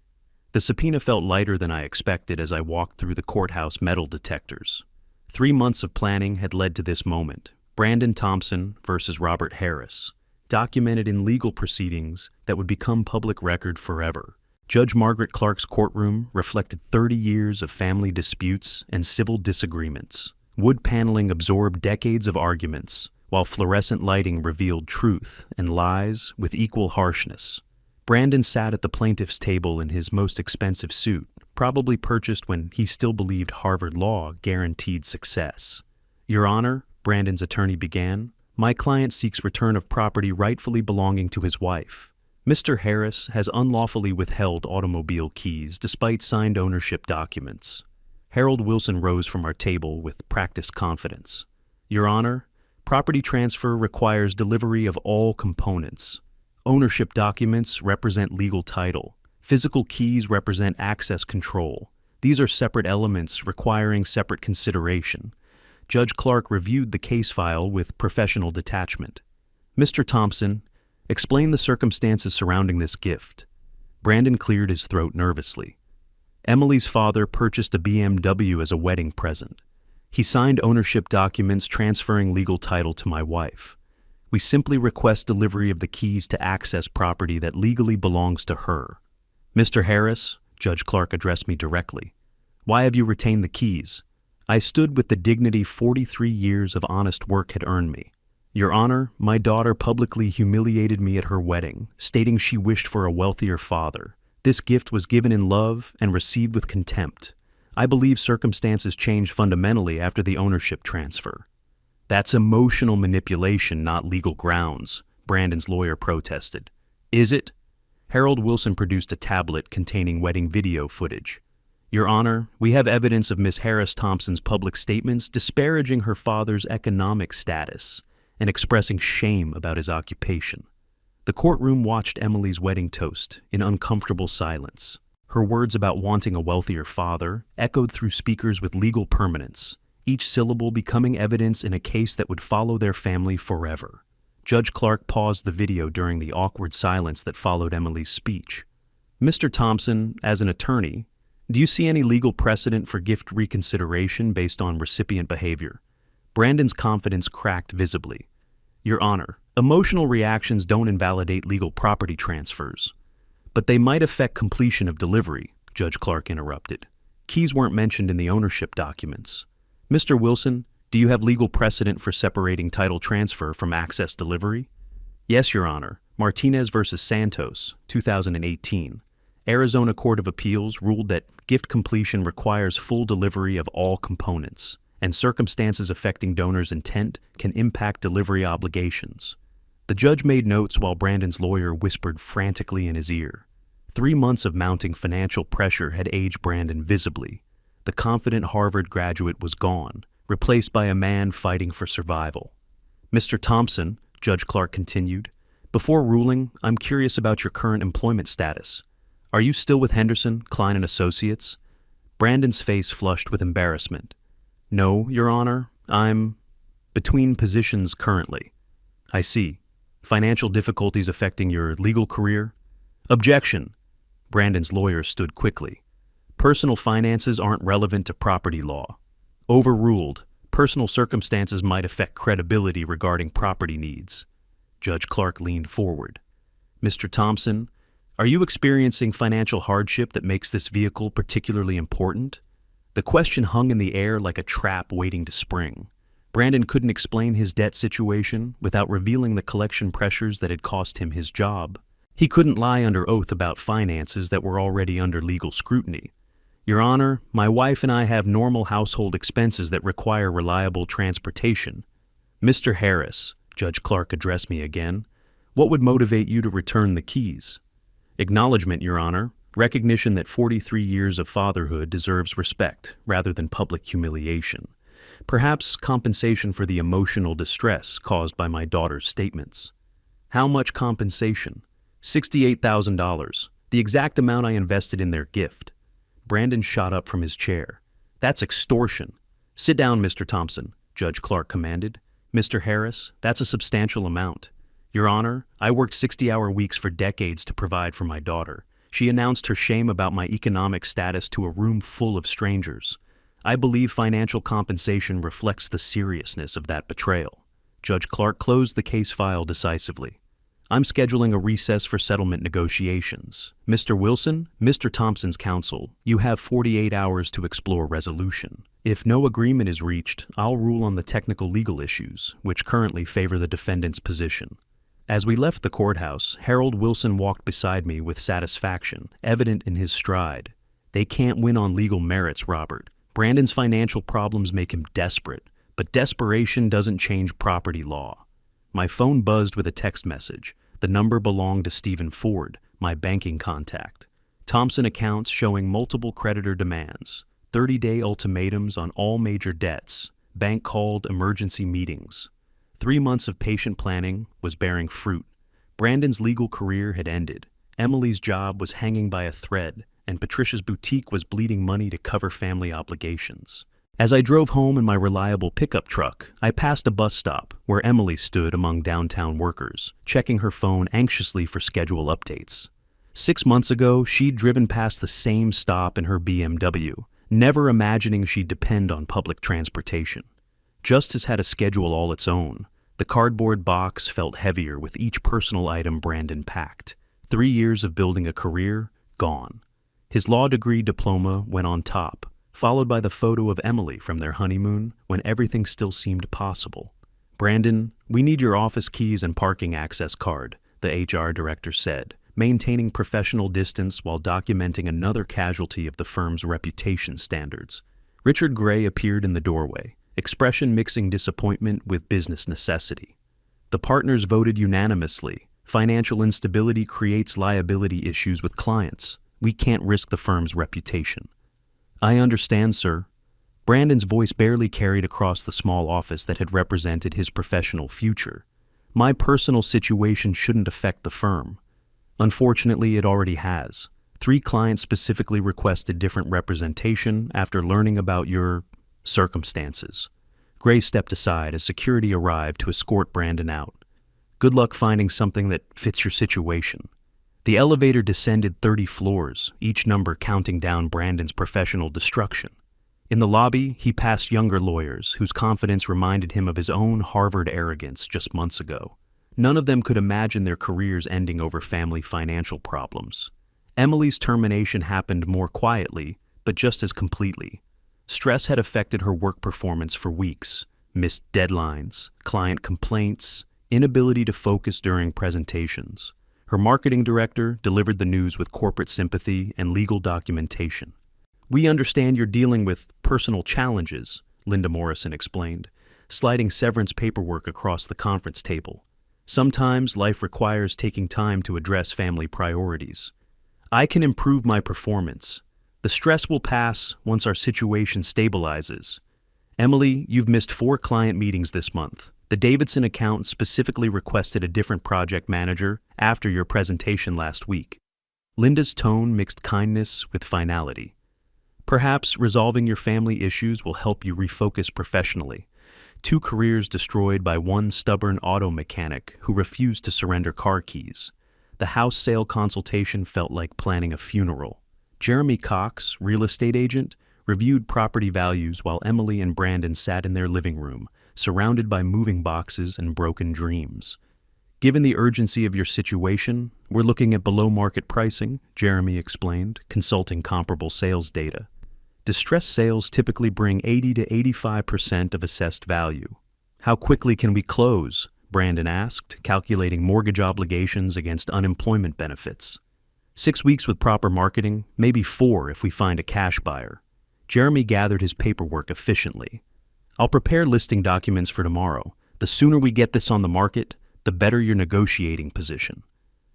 The subpoena felt lighter than I expected as I walked through the courthouse metal detectors. 3 months of planning had led to this moment. Brandon Thompson versus Robert Harris, documented in legal proceedings that would become public record forever. Judge Margaret Clark's courtroom reflected 30 years of family disputes and civil disagreements. Wood paneling absorbed decades of arguments, while fluorescent lighting revealed truth and lies with equal harshness. Brandon sat at the plaintiff's table in his most expensive suit, probably purchased when he still believed Harvard law guaranteed success. Your Honor, Brandon's attorney began, my client seeks return of property rightfully belonging to his wife. Mr. Harris has unlawfully withheld automobile keys despite signed ownership documents. Harold Wilson rose from our table with practiced confidence. Your Honor, property transfer requires delivery of all components. Ownership documents represent legal title. Physical keys represent access control. These are separate elements requiring separate consideration. Judge Clark reviewed the case file with professional detachment. Mr. Thompson, explain the circumstances surrounding this gift. Brandon cleared his throat nervously. Emily's father purchased a BMW as a wedding present. He signed ownership documents transferring legal title to my wife. We simply request delivery of the keys to access property that legally belongs to her. Mr. Harris, Judge Clark addressed me directly. Why have you retained the keys? I stood with the dignity 43 years of honest work had earned me. Your Honor, my daughter publicly humiliated me at her wedding, stating she wished for a wealthier father. This gift was given in love and received with contempt. I believe circumstances changed fundamentally after the ownership transfer. That's emotional manipulation, not legal grounds, Brandon's lawyer protested. Is it? Harold Wilson produced a tablet containing wedding video footage. Your Honor, we have evidence of Miss Harris Thompson's public statements disparaging her father's economic status and expressing shame about his occupation. The courtroom watched Emily's wedding toast in uncomfortable silence. Her words about wanting a wealthier father echoed through speakers with legal permanence, each syllable becoming evidence in a case that would follow their family forever. Judge Clark paused the video during the awkward silence that followed Emily's speech. Mr. Thompson, as an attorney, do you see any legal precedent for gift reconsideration based on recipient behavior? Brandon's confidence cracked visibly. Your Honor, emotional reactions don't invalidate legal property transfers. But they might affect completion of delivery, Judge Clark interrupted. Keys weren't mentioned in the ownership documents. Mr. Wilson, do you have legal precedent for separating title transfer from access delivery? Yes, Your Honor. Martinez versus Santos, 2018. Arizona Court of Appeals ruled that gift completion requires full delivery of all components, and circumstances affecting donors' intent can impact delivery obligations. The judge made notes while Brandon's lawyer whispered frantically in his ear. 3 months of mounting financial pressure had aged Brandon visibly. The confident Harvard graduate was gone, replaced by a man fighting for survival. Mr. Thompson, Judge Clark continued, before ruling, I'm curious about your current employment status. Are you still with Henderson, Klein and Associates? Brandon's face flushed with embarrassment. No, Your Honor, I'm between positions currently. I see. Financial difficulties affecting your legal career? Objection. Brandon's lawyer stood quickly. Personal finances aren't relevant to property law. Overruled. Personal circumstances might affect credibility regarding property needs. Judge Clark leaned forward. Mr. Thompson, are you experiencing financial hardship that makes this vehicle particularly important? The question hung in the air like a trap waiting to spring. Brandon couldn't explain his debt situation without revealing the collection pressures that had cost him his job. He couldn't lie under oath about finances that were already under legal scrutiny. Your Honor, my wife and I have normal household expenses that require reliable transportation. Mr. Harris, Judge Clark addressed me again, what would motivate you to return the keys? Acknowledgement, Your Honor, recognition that 43 years of fatherhood deserves respect rather than public humiliation. Perhaps compensation for the emotional distress caused by my daughter's statements. How much compensation? $68,000, the exact amount I invested in their gift. Brandon shot up from his chair. That's extortion. Sit down, Mr. Thompson, Judge Clark commanded. Mr. Harris, that's a substantial amount. Your Honor, I worked 60-hour weeks for decades to provide for my daughter. She announced her shame about my economic status to a room full of strangers. I believe financial compensation reflects the seriousness of that betrayal. Judge Clark closed the case file decisively. I'm scheduling a recess for settlement negotiations. Mr. Wilson, Mr. Thompson's counsel, you have 48 hours to explore resolution. If no agreement is reached, I'll rule on the technical legal issues, which currently favor the defendant's position. As we left the courthouse, Harold Wilson walked beside me with satisfaction, evident in his stride. They can't win on legal merits, Robert. Brandon's financial problems make him desperate, but desperation doesn't change property law. My phone buzzed with a text message. The number belonged to Stephen Ford, my banking contact. Thompson accounts showing multiple creditor demands, 30-day ultimatums on all major debts, bank called emergency meetings. 3 months of patient planning was bearing fruit. Brandon's legal career had ended. Emily's job was hanging by a thread, and Patricia's boutique was bleeding money to cover family obligations. As I drove home in my reliable pickup truck, I passed a bus stop where Emily stood among downtown workers, checking her phone anxiously for schedule updates. 6 months ago, she'd driven past the same stop in her BMW, never imagining she'd depend on public transportation. Justice had a schedule all its own. The cardboard box felt heavier with each personal item Brandon packed. 3 years of building a career, gone. His law degree diploma went on top, followed by the photo of Emily from their honeymoon when everything still seemed possible. Brandon, we need your office keys and parking access card, the HR director said, maintaining professional distance while documenting another casualty of the firm's reputation standards. Richard Gray appeared in the doorway, expression mixing disappointment with business necessity. The partners voted unanimously. Financial instability creates liability issues with clients. We can't risk the firm's reputation. I understand, sir. Brandon's voice barely carried across the small office that had represented his professional future. My personal situation shouldn't affect the firm. Unfortunately, it already has. 3 clients specifically requested different representation after learning about your circumstances. Gray stepped aside as security arrived to escort Brandon out. Good luck finding something that fits your situation. The elevator descended 30 floors, each number counting down Brandon's professional destruction. In the lobby, he passed younger lawyers whose confidence reminded him of his own Harvard arrogance just months ago. None of them could imagine their careers ending over family financial problems. Emily's termination happened more quietly, but just as completely. Stress had affected her work performance for weeks. Missed deadlines, client complaints, inability to focus during presentations. Her marketing director delivered the news with corporate sympathy and legal documentation. "We understand you're dealing with personal challenges," Linda Morrison explained, sliding severance paperwork across the conference table. "Sometimes life requires taking time to address family priorities. I can improve my performance. The stress will pass once our situation stabilizes. Emily, you've missed 4 client meetings this month. The Davidson account specifically requested a different project manager after your presentation last week." Linda's tone mixed kindness with finality. "Perhaps resolving your family issues will help you refocus professionally. 2 careers destroyed by one stubborn auto mechanic who refused to surrender car keys. The house sale consultation felt like planning a funeral. Jeremy Cox, real estate agent, reviewed property values while Emily and Brandon sat in their living room, surrounded by moving boxes and broken dreams. Given the urgency of your situation, we're looking at below-market pricing, Jeremy explained, consulting comparable sales data. Distressed sales typically bring 80 to 85% of assessed value. How quickly can we close? Brandon asked, calculating mortgage obligations against unemployment benefits. 6 weeks with proper marketing, maybe 4 if we find a cash buyer. Jeremy gathered his paperwork efficiently. I'll prepare listing documents for tomorrow. The sooner we get this on the market, the better your negotiating position.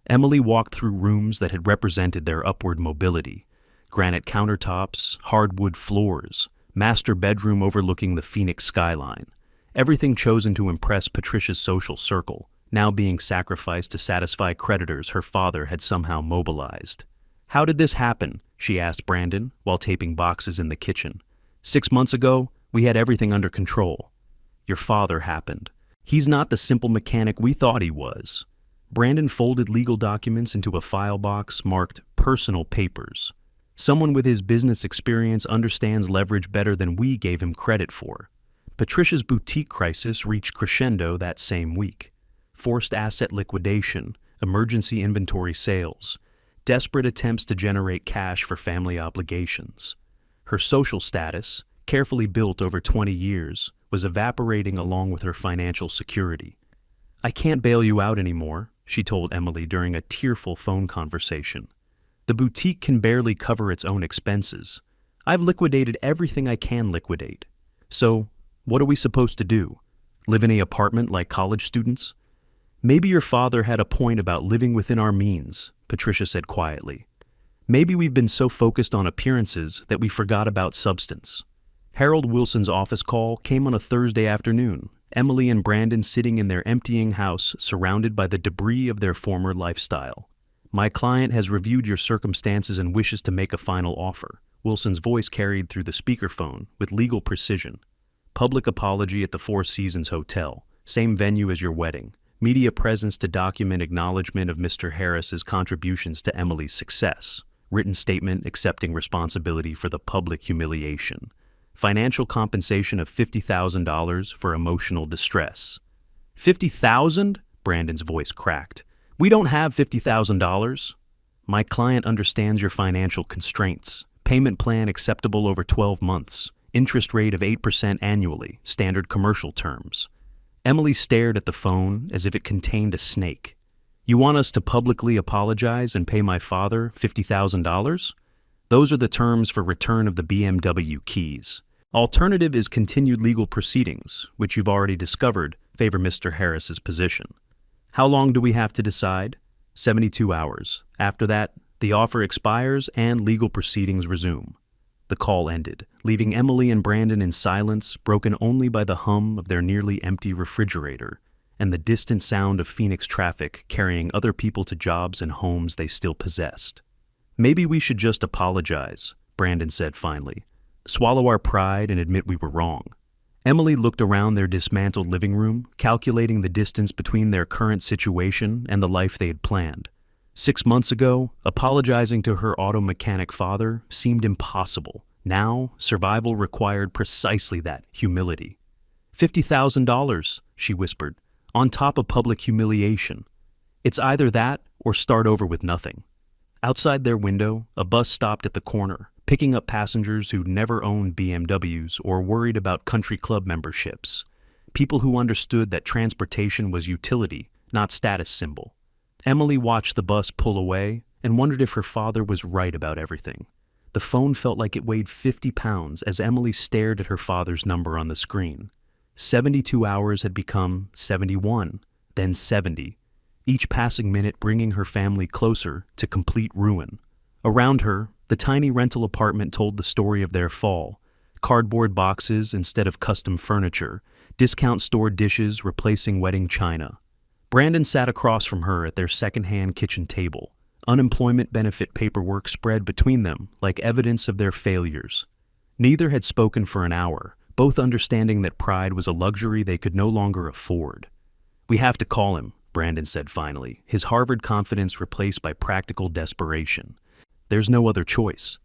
Emily walked through rooms that had represented their upward mobility. Granite countertops, hardwood floors, master bedroom overlooking the Phoenix skyline. Everything chosen to impress Patricia's social circle, now being sacrificed to satisfy creditors her father had somehow mobilized. "How did this happen?" she asked Brandon while taping boxes in the kitchen. "6 months ago, we had everything under control. Your father happened. He's not the simple mechanic we thought he was." Brandon folded legal documents into a file box marked personal papers. "Someone with his business experience understands leverage better than we gave him credit for." Patricia's boutique crisis reached crescendo that same week. Forced asset liquidation, emergency inventory sales, desperate attempts to generate cash for family obligations. Her social status, carefully built over 20 years, was evaporating along with her financial security. "I can't bail you out anymore," she told Emily during a tearful phone conversation. "The boutique can barely cover its own expenses. I've liquidated everything I can liquidate. So, what are we supposed to do? Live in an apartment like college students?" "Maybe your father had a point about living within our means," Patricia said quietly. "Maybe we've been so focused on appearances that we forgot about substance." Harold Wilson's office call came on a Thursday afternoon, Emily and Brandon sitting in their emptying house surrounded by the debris of their former lifestyle. "My client has reviewed your circumstances and wishes to make a final offer," Wilson's voice carried through the speakerphone with legal precision. "Public apology at the Four Seasons Hotel, same venue as your wedding. Media presence to document acknowledgement of Mr. Harris's contributions to Emily's success. Written statement accepting responsibility for the public humiliation. Financial compensation of $50,000 for emotional distress." "50,000?" Brandon's voice cracked. "We don't have $50,000. "My client understands your financial constraints. Payment plan acceptable over 12 months. Interest rate of 8% annually, standard commercial terms." Emily stared at the phone as if it contained a snake. "You want us to publicly apologize and pay my father $50,000? Those are the terms for return of the BMW keys. Alternative is continued legal proceedings, which you've already discovered favor Mr. Harris's position. How long do we have to decide? 72 hours. After that, the offer expires and legal proceedings resume." The call ended, leaving Emily and Brandon in silence, broken only by the hum of their nearly empty refrigerator and the distant sound of Phoenix traffic carrying other people to jobs and homes they still possessed. "Maybe we should just apologize," Brandon said finally. "Swallow our pride and admit we were wrong." Emily looked around their dismantled living room, calculating the distance between their current situation and the life they had planned. 6 months ago, apologizing to her auto mechanic father seemed impossible. Now, survival required precisely that, humility. $50,000, she whispered, on top of public humiliation. It's either that or start over with nothing. Outside their window, a bus stopped at the corner, picking up passengers who'd never owned BMWs or worried about country club memberships. People who understood that transportation was utility, not status symbol. Emily watched the bus pull away and wondered if her father was right about everything. The phone felt like it weighed 50 pounds as Emily stared at her father's number on the screen. 72 hours had become 71, then 70, each passing minute bringing her family closer to complete ruin. Around her, the tiny rental apartment told the story of their fall. Cardboard boxes instead of custom furniture, discount store dishes replacing wedding china. Brandon sat across from her at their second-hand kitchen table. Unemployment benefit paperwork spread between them like evidence of their failures. Neither had spoken for an hour, both understanding that pride was a luxury they could no longer afford. "We have to call him," Brandon said finally, his Harvard confidence replaced by practical desperation. "There's no other choice."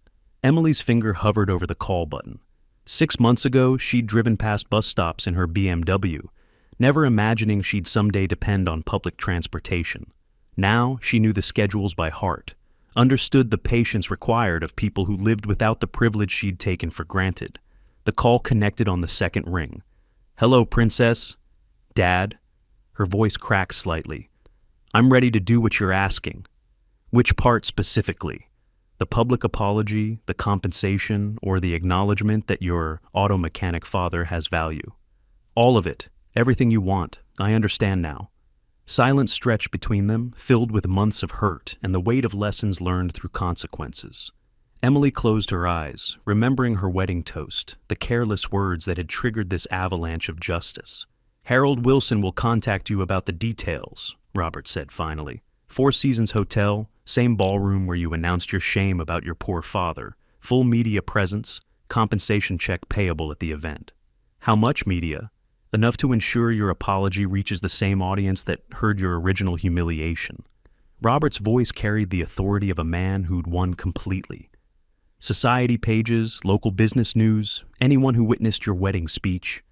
Emily's finger hovered over the call button. 6 months ago, she'd driven past bus stops in her BMW, never imagining she'd someday depend on public transportation. Now, she knew the schedules by heart, understood the patience required of people who lived without the privilege she'd taken for granted. The call connected on the second ring. "Hello, Princess." "Dad?" Her voice cracked slightly. "I'm ready to do what you're asking." "Which part specifically? The public apology, the compensation, or the acknowledgement that your auto mechanic father has value?" "All of it. Everything you want. I understand now." Silence stretched between them, filled with months of hurt and the weight of lessons learned through consequences. Emily closed her eyes, remembering her wedding toast, the careless words that had triggered this avalanche of justice. "Harold Wilson will contact you about the details," Robert said finally. "Four Seasons Hotel, same ballroom where you announced your shame about your poor father, full media presence, compensation check payable at the event." "How much media?" "Enough to ensure your apology reaches the same audience that heard your original humiliation." Robert's voice carried the authority of a man who'd won completely. "Society pages, local business news, anyone who witnessed your wedding speech."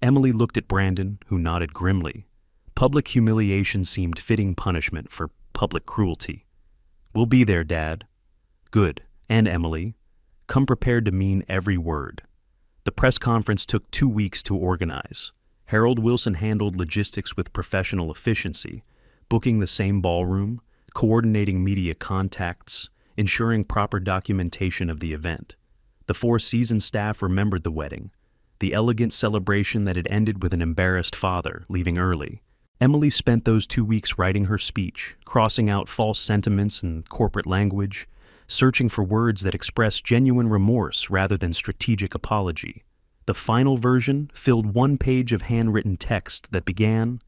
Emily looked at Brandon, who nodded grimly. Public humiliation seemed fitting punishment for public cruelty. "We'll be there, Dad." "Good. And Emily, come prepared to mean every word." The press conference took 2 weeks to organize. Harold Wilson handled logistics with professional efficiency, booking the same ballroom, coordinating media contacts, ensuring proper documentation of the event. The Four Seasons staff remembered the wedding, the elegant celebration that had ended with an embarrassed father leaving early. Emily spent those 2 weeks writing her speech, crossing out false sentiments and corporate language, searching for words that expressed genuine remorse rather than strategic apology. The final version filled 1 page of handwritten text that began,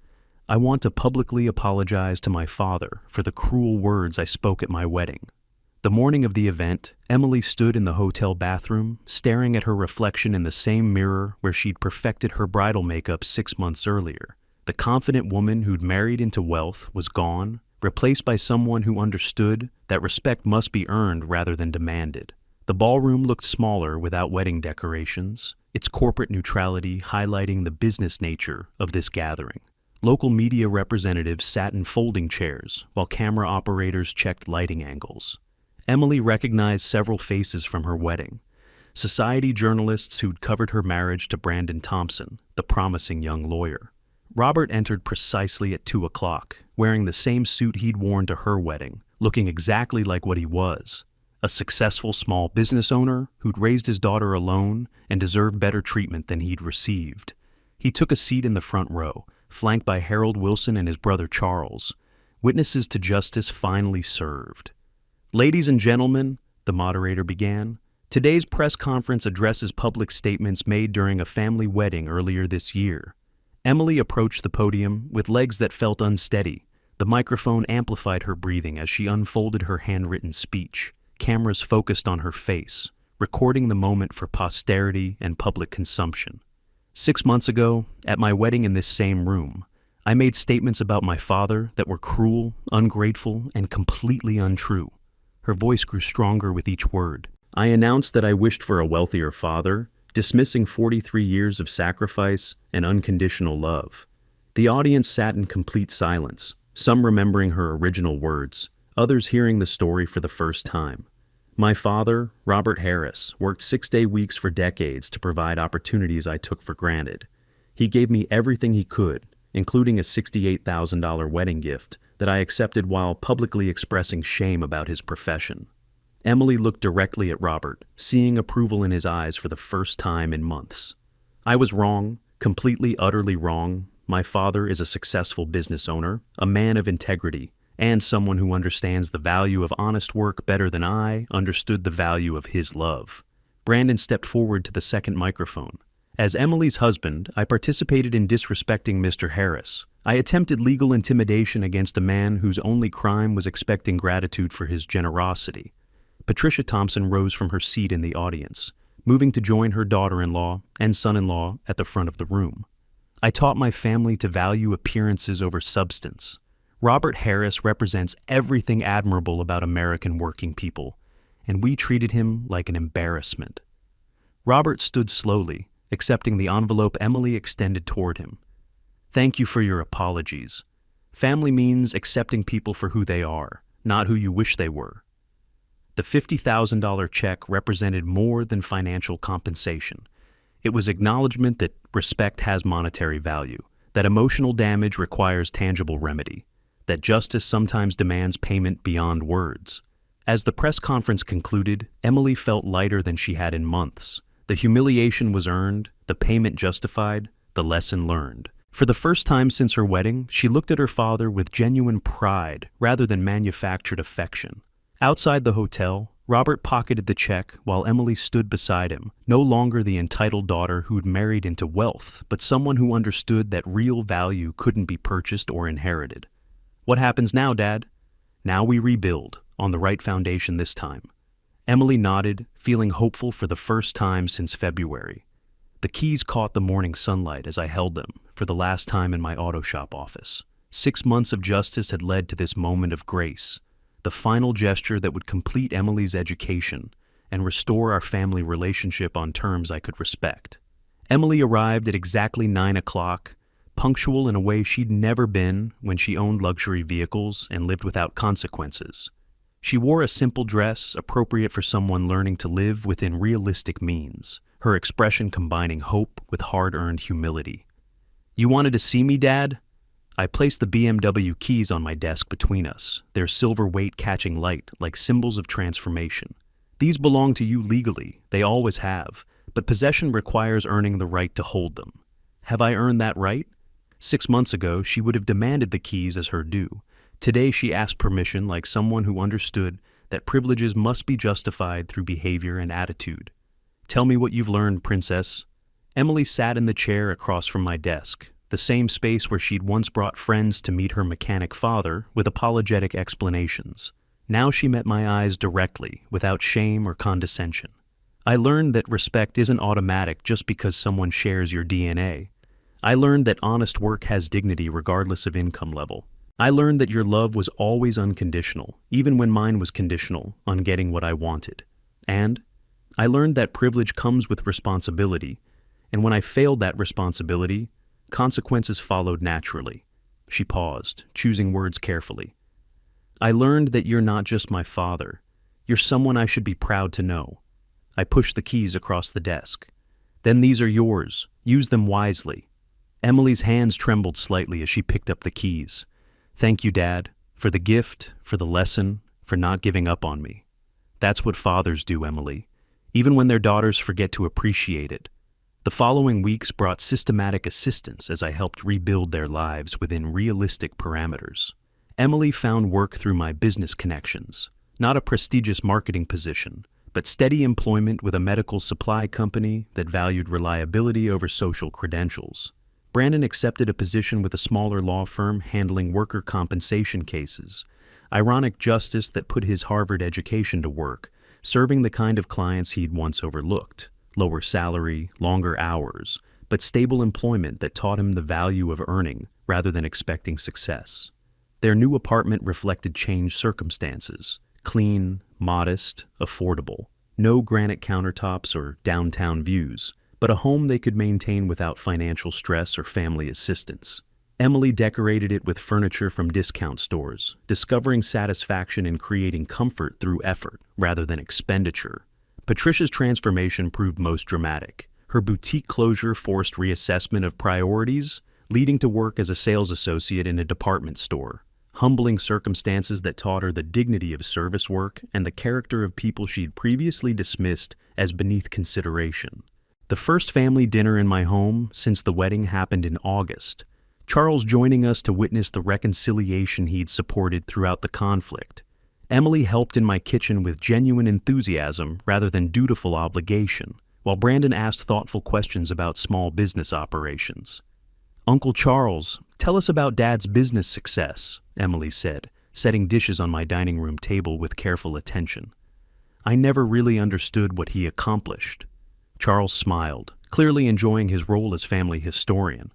"I want to publicly apologize to my father for the cruel words I spoke at my wedding." The morning of the event, Emily stood in the hotel bathroom, staring at her reflection in the same mirror where she'd perfected her bridal makeup 6 months earlier. The confident woman who'd married into wealth was gone, replaced by someone who understood that respect must be earned rather than demanded. The ballroom looked smaller without wedding decorations, its corporate neutrality highlighting the business nature of this gathering. Local media representatives sat in folding chairs, while camera operators checked lighting angles. Emily recognized several faces from her wedding. Society journalists who'd covered her marriage to Brandon Thompson, the promising young lawyer. Robert entered precisely at 2 o'clock, wearing the same suit he'd worn to her wedding, looking exactly like what he was. A successful small business owner who'd raised his daughter alone and deserved better treatment than he'd received. He took a seat in the front row, flanked by Harold Wilson and his brother Charles. Witnesses to justice finally served. "Ladies and gentlemen," the moderator began, "today's press conference addresses public statements made during a family wedding earlier this year." Emily approached the podium with legs that felt unsteady. The microphone amplified her breathing as she unfolded her handwritten speech. Cameras focused on her face, recording the moment for posterity and public consumption. 6 months ago, at my wedding in this same room, I made statements about my father that were cruel, ungrateful, and completely untrue." Her voice grew stronger with each word. "I announced that I wished for a wealthier father, dismissing 43 years of sacrifice and unconditional love." The audience sat in complete silence, some remembering her original words, others hearing the story for the first time. "My father, Robert Harris, worked 6-day weeks for decades to provide opportunities I took for granted. He gave me everything he could, including a $68,000 wedding gift that I accepted while publicly expressing shame about his profession. Emily looked directly at Robert, seeing approval in his eyes for the first time in months. I was wrong, completely, utterly wrong. My father is a successful business owner, a man of integrity, and someone who understands the value of honest work better than I understood the value of his love. Brandon stepped forward to the second microphone. As Emily's husband, I participated in disrespecting Mr. Harris. I attempted legal intimidation against a man whose only crime was expecting gratitude for his generosity. Patricia Thompson rose from her seat in the audience, moving to join her daughter-in-law and son-in-law at the front of the room. I taught my family to value appearances over substance. Robert Harris represents everything admirable about American working people, and we treated him like an embarrassment. Robert stood slowly, accepting the envelope Emily extended toward him. Thank you for your apologies. Family means accepting people for who they are, not who you wish they were. The $50,000 check represented more than financial compensation. It was acknowledgement that respect has monetary value, that emotional damage requires tangible remedy, that justice sometimes demands payment beyond words. As the press conference concluded, Emily felt lighter than she had in months. The humiliation was earned, the payment justified, the lesson learned. For the first time since her wedding, she looked at her father with genuine pride rather than manufactured affection. Outside the hotel, Robert pocketed the check while Emily stood beside him, no longer the entitled daughter who'd married into wealth, but someone who understood that real value couldn't be purchased or inherited. What happens now, Dad? Now we rebuild, on the right foundation this time. Emily nodded, feeling hopeful for the first time since February. The keys caught the morning sunlight as I held them, for the last time in my auto shop office. 6 months of justice had led to this moment of grace, the final gesture that would complete Emily's education and restore our family relationship on terms I could respect. Emily arrived at exactly 9 o'clock, punctual in a way she'd never been when she owned luxury vehicles and lived without consequences. She wore a simple dress appropriate for someone learning to live within realistic means, her expression combining hope with hard-earned humility. You wanted to see me, Dad? I placed the BMW keys on my desk between us, their silver weight catching light like symbols of transformation. These belong to you legally, they always have, but possession requires earning the right to hold them. Have I earned that right? 6 months ago, she would have demanded the keys as her due. Today, she asked permission like someone who understood that privileges must be justified through behavior and attitude. Tell me what you've learned, Princess. Emily sat in the chair across from my desk, the same space where she'd once brought friends to meet her mechanic father with apologetic explanations. Now she met my eyes directly, without shame or condescension. I learned that respect isn't automatic just because someone shares your DNA. I learned that honest work has dignity regardless of income level. I learned that your love was always unconditional, even when mine was conditional on getting what I wanted. And I learned that privilege comes with responsibility, and when I failed that responsibility, consequences followed naturally. She paused, choosing words carefully. I learned that you're not just my father. You're someone I should be proud to know. I pushed the keys across the desk. Then these are yours. Use them wisely. Emily's hands trembled slightly as she picked up the keys. Thank you, Dad, for the gift, for the lesson, for not giving up on me. That's what fathers do, Emily, even when their daughters forget to appreciate it. The following weeks brought systematic assistance as I helped rebuild their lives within realistic parameters. Emily found work through my business connections, not a prestigious marketing position, but steady employment with a medical supply company that valued reliability over social credentials. Brandon accepted a position with a smaller law firm handling worker compensation cases. Ironic justice that put his Harvard education to work, serving the kind of clients he'd once overlooked. Lower salary, longer hours, but stable employment that taught him the value of earning rather than expecting success. Their new apartment reflected changed circumstances. Clean, modest, affordable. No granite countertops or downtown views, but a home they could maintain without financial stress or family assistance. Emily decorated it with furniture from discount stores, discovering satisfaction in creating comfort through effort rather than expenditure. Patricia's transformation proved most dramatic. Her boutique closure forced reassessment of priorities, leading to work as a sales associate in a department store. humbling circumstances that taught her the dignity of service work and the character of people she'd previously dismissed as beneath consideration. The first family dinner in my home since the wedding happened in August, Charles joining us to witness the reconciliation he'd supported throughout the conflict. Emily helped in my kitchen with genuine enthusiasm rather than dutiful obligation, while Brandon asked thoughtful questions about small business operations. "Uncle Charles, tell us about Dad's business success," Emily said, setting dishes on my dining room table with careful attention. "I never really understood what he accomplished." Charles smiled, clearly enjoying his role as family historian.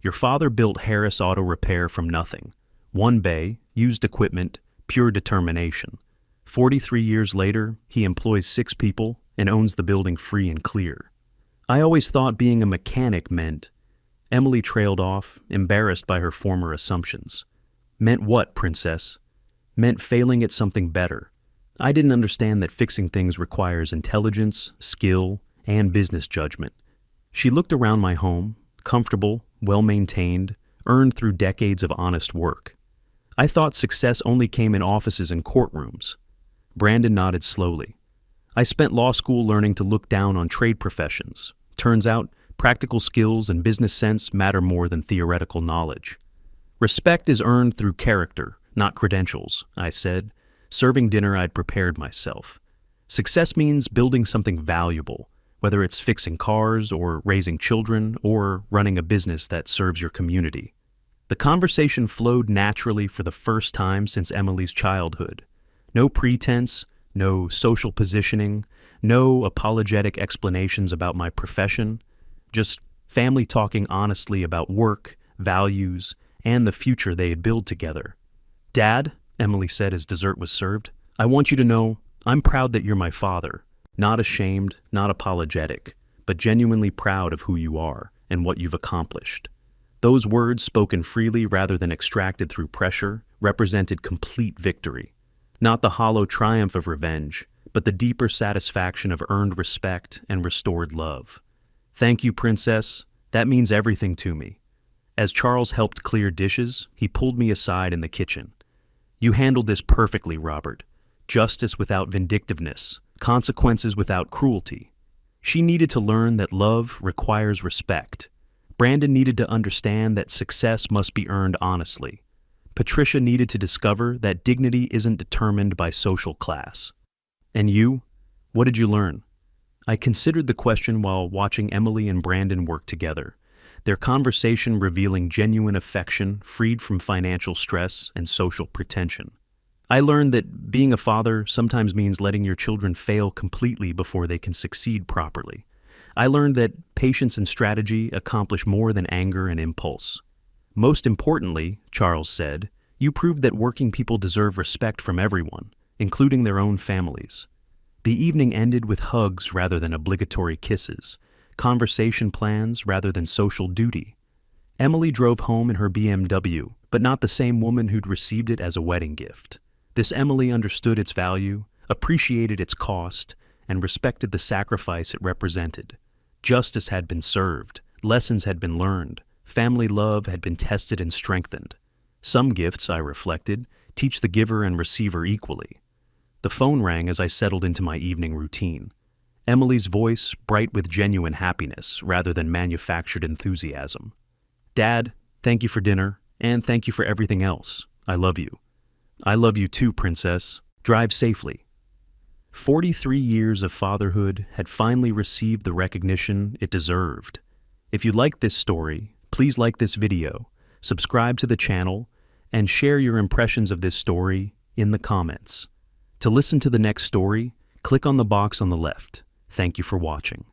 "Your father built Harris Auto Repair from nothing. One bay, used equipment, pure determination. 43 years later, he employs 6 people and owns the building free and clear. I always thought being a mechanic meant—" Emily trailed off, embarrassed by her former assumptions. "Meant what, Princess?" "Meant failing at something better. I didn't understand that fixing things requires intelligence, skill, and business judgment." She looked around my home, comfortable, well-maintained, earned through decades of honest work. "I thought success only came in offices and courtrooms." Brandon nodded slowly. "I spent law school learning to look down on trade professions. Turns out, practical skills and business sense matter more than theoretical knowledge." "Respect is earned through character, not credentials," I said, serving dinner I'd prepared myself. "Success means building something valuable, whether it's fixing cars or raising children or running a business that serves your community." The conversation flowed naturally for the first time since Emily's childhood. No pretense, no social positioning, no apologetic explanations about my profession, just family talking honestly about work, values, and the future they had built together. "Dad," Emily said as dessert was served, "I want you to know I'm proud that you're my father. Not ashamed, not apologetic, but genuinely proud of who you are and what you've accomplished." Those words, spoken freely rather than extracted through pressure, represented complete victory. Not the hollow triumph of revenge, but the deeper satisfaction of earned respect and restored love. "Thank you, Princess. That means everything to me." As Charles helped clear dishes, he pulled me aside in the kitchen. "You handled this perfectly, Robert. Justice without vindictiveness, consequences without cruelty." She needed to learn that love requires respect. Brandon needed to understand that success must be earned honestly. Patricia needed to discover that dignity isn't determined by social class. "And you? What did you learn?" I considered the question while watching Emily and Brandon work together, their conversation revealing genuine affection freed from financial stress and social pretension. I learned that being a father sometimes means letting your children fail completely before they can succeed properly. I learned that patience and strategy accomplish more than anger and impulse. "Most importantly," Charles said, "you proved that working people deserve respect from everyone, including their own families." The evening ended with hugs rather than obligatory kisses, conversation plans rather than social duty. Emily drove home in her BMW, but not the same woman who'd received it as a wedding gift. This Emily understood its value, appreciated its cost, and respected the sacrifice it represented. Justice had been served, lessons had been learned, family love had been tested and strengthened. Some gifts, I reflected, teach the giver and receiver equally. The phone rang as I settled into my evening routine. Emily's voice, bright with genuine happiness rather than manufactured enthusiasm. "Dad, thank you for dinner, and thank you for everything else. I love you." "I love you too, Princess. Drive safely." 43 years of fatherhood had finally received the recognition it deserved. If you liked this story, please like this video, subscribe to the channel, and share your impressions of this story in the comments. To listen to the next story, click on the box on the left. Thank you for watching.